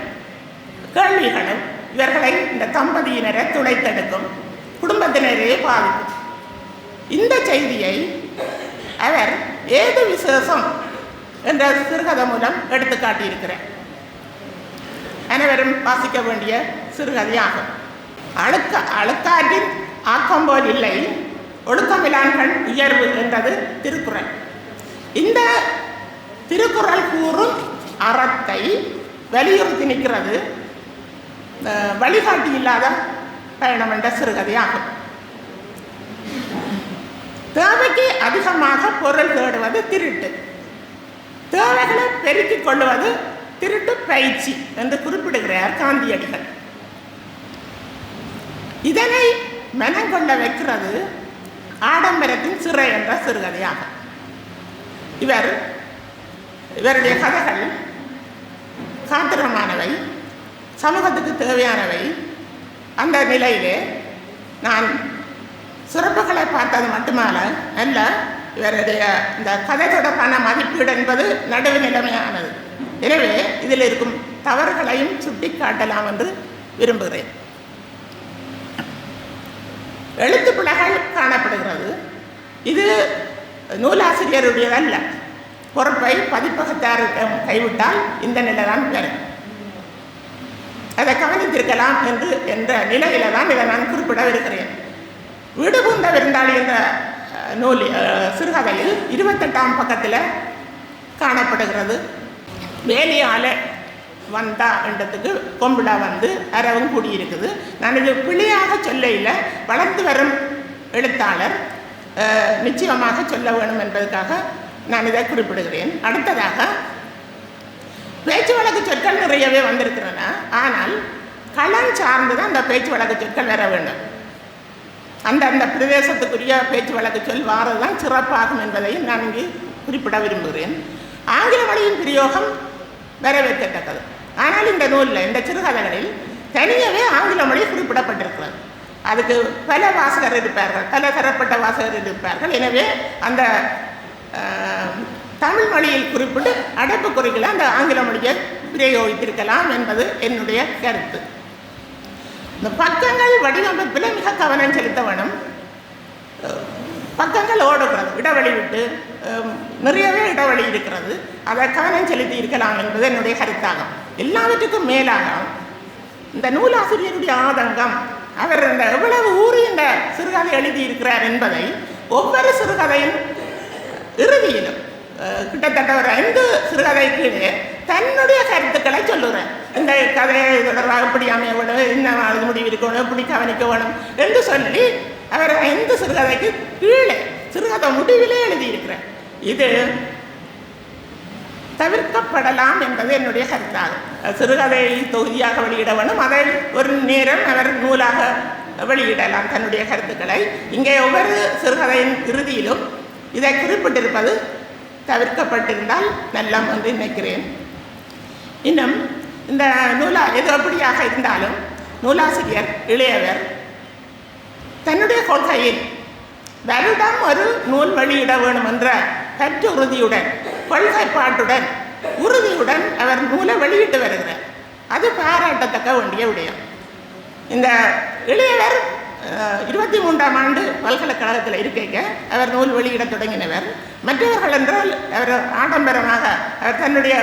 இவர்களை இந்த தம்பதியினரை துளைத்தெடுக்கும், குடும்பத்தினரையே பாதிக்கும். இந்த செய்தியை அவர் ஏது விசேஷம் என்ற சிறுகதை மூலம் எடுத்து காட்டியிருக்கிறார். அனைவரும் வாசிக்க வேண்டிய சிறுகதையாகும். அழுக்காற்றின் ஆக்கம் போல் இல்லை, ஒழுக்கமிலான்கள் உயர்வு என்றது திருக்குறள். இந்த திருக்குறள் கூறும் அறத்தை வலியுறுத்தி நிற்கிறது வழிகாட்டி இல்லாத பயணம் என்ற சிறுகதையாகும். தேவைக்கு அதிகமாக பொருள் தேடுவது திருட்டு, தேவைகளை பெருக்கிக் கொள்வது திருட்டு பயிற்சி என்று குறிப்பிடுகிறார் காந்தியடிகள். இதனை மனங்கொள்ள வைக்கிறது ஆடம்பரத்தின் சிறை என்ற சிறுகதையாகும். இவருடைய கதைகள் காத்திரமானவை, சமூகத்துக்கு தேவையானவை. அந்த நிலையிலே நான் சிறப்புகளை பார்த்தது மட்டுமல்ல அல்ல, இவருடைய இந்த கதை தொடர்பான மதிப்பீடு என்பது நடுவு நிலைமையானது. எனவே இதில் இருக்கும் தவறுகளையும் சுட்டி காட்டலாம் என்று விரும்புகிறேன். எழுத்து பிழைகள் காணப்படுகிறது. இது நூலாசிரியருடையதல்ல. பொறுப்பை பதிப்பகத்தாரிடம் கைவிட்டால் இந்த நிலைதான் வரும். அதை கவனித்திருக்கலாம் என்ற நிலையில தான் இதை நான் குறிப்பிட வருகிறேன். வீடு பூந்த விருந்தாளி என்ற நூல் சிறுகதையில் 28ஆம் பக்கத்தில் காணப்படுகிறது. வேலியால் வந்தா என்றதுக்கு கொம்பிடா வந்து அரவும் கூடியிருக்குது. நான் இது பிழையாக சொல்லையில் வளர்த்து வரும் எழுத்தாளர் நிச்சயமாக சொல்ல வேணும் என்பதற்காக நான் இதை குறிப்பிடுகிறேன். அடுத்ததாக பேச்சு வழக்கு சொற்கள் நிறையவே வந்திருக்கிறன. ஆனால் களம் சார்ந்து தான் அந்த பேச்சு வழக்கு சொற்கள் வர வேண்டும். அந்த பிரதேசத்துக்குரிய பேச்சு வழக்கு சொல் வாரது தான் சிறப்பாகும் என்பதையும் நான் இங்கு குறிப்பிட விரும்புகிறேன். ஆங்கில மொழியின் பிரயோகம் வரவேற்கத்தக்கது. ஆனால் இந்த நூலில், இந்த சிறுகதைகளில் தனியவே ஆங்கில மொழி குறிப்பிடப்பட்டிருக்கிறது. அதுக்கு பல வாசகர் இருப்பார்கள், பல தரப்பட்ட வாசகர் இருப்பார்கள். எனவே அந்த தமிழ் மொழியில் குறிப்பிட்டு அடைப்புக்குறிகளை அந்த ஆங்கில மொழியை பிரயோகித்திருக்கலாம் என்பது என்னுடைய கருத்து. இந்த பக்கங்கள் வடிவமைப்பில் மிக கவனம் செலுத்த வேணும். பக்கங்கள் ஓடுகிறது, இடைவெளி விட்டு நிறையவே இடைவெளி இருக்கிறது. அதை கவனம் செலுத்தி இருக்கலாம் என்பது என்னுடைய கருத்தாகும். எல்லாவற்றுக்கும் மேலாக இந்த நூலாசிரியருடைய ஆதங்கம், அவர் இந்த எவ்வளவு ஊறி இந்த சிறுகதை எழுதியிருக்கிறார் என்பதை ஒவ்வொரு சிறுகதையும் இறுதியிலும் கிட்டத்தட்ட ஒரு 5 சிறுகதை கீழே தன்னுடைய கருத்துக்களை சொல்லுறேன். இந்த கதையை தொடர்பாக எப்படி அமைய வேணும், என்ன முடிவு இருக்கணும், எப்படி கவனிக்க வேணும் என்று சொல்லி அவர் 5 சிறுகதைக்கு கீழே சிறுகதை முடிவிலே எழுதியிருக்கிறார். இது தவிர்க்கப்படலாம் என்பது என்னுடைய கருத்தாகும். சிறுகதையை தொகுதியாக வெளியிட வேணும், அதை ஒரு நேரம் அவர் நூலாக வெளியிடலாம் தன்னுடைய கருத்துக்களை. இங்கே ஒவ்வொரு சிறுகதையின் இறுதியிலும் இதை குறிப்பிட்டிருப்பது தவிர்க்கப்பட்டிருந்தால் நல்லம் என்று நினைக்கிறேன். இன்னும் இந்த எது எப்படியாக இருந்தாலும் நூலாசிரியர் இளையவர் தன்னுடைய கொள்கையில் வருடம் ஒரு நூல் வெளியிட வேணும் என்ற பற்று உறுதியுடன், கொள்கைப்பாட்டுடன், உறுதியுடன் அவர் நூலை வெளியிட்டு வருகிறார். அது பாராட்டத்தக்க வேண்டிய விடயம். இந்த இளையவர் 23ஆம் ஆண்டு பல்கலைக்கழகத்தில் இருக்க அவர் நூல் வெளியிட தொடங்கினவர். மற்றவர்கள் என்றால் அவர் ஆடம்பரமாக அவர் தன்னுடைய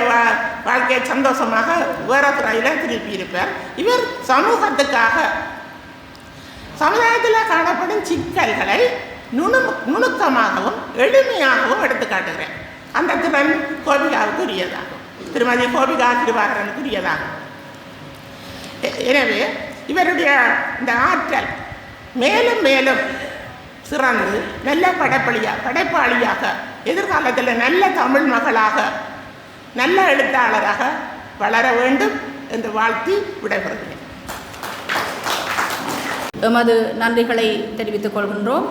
வாழ்க்கையை சந்தோஷமாக வேற துறையில் திருப்பியிருப்பார். இவர் சமூகத்துக்காக சமுதாயத்தில் காணப்படும் சிக்கல்களை நுணுக்கமாகவும் எளிமையாகவும் எடுத்து காட்டுகிறேன். அந்த திறன் கோபிகாவுக்கு உரியதாகும், திருமதி கோபிகா கிருபாகரனுக்கு உரியதாகும். எனவே இவருடைய இந்த ஆற்றல் மேலும் மேலும் சிறந்து நல்ல படைப்பாளியாக எதிர்காலத்தில் நல்ல தமிழ் மகளாக, நல்ல எழுத்தாளராக வளர வேண்டும் என்று வாழ்த்தி விடைபெறுகிறேன். எமது நன்றிகளை தெரிவித்துக் கொள்கின்றோம்.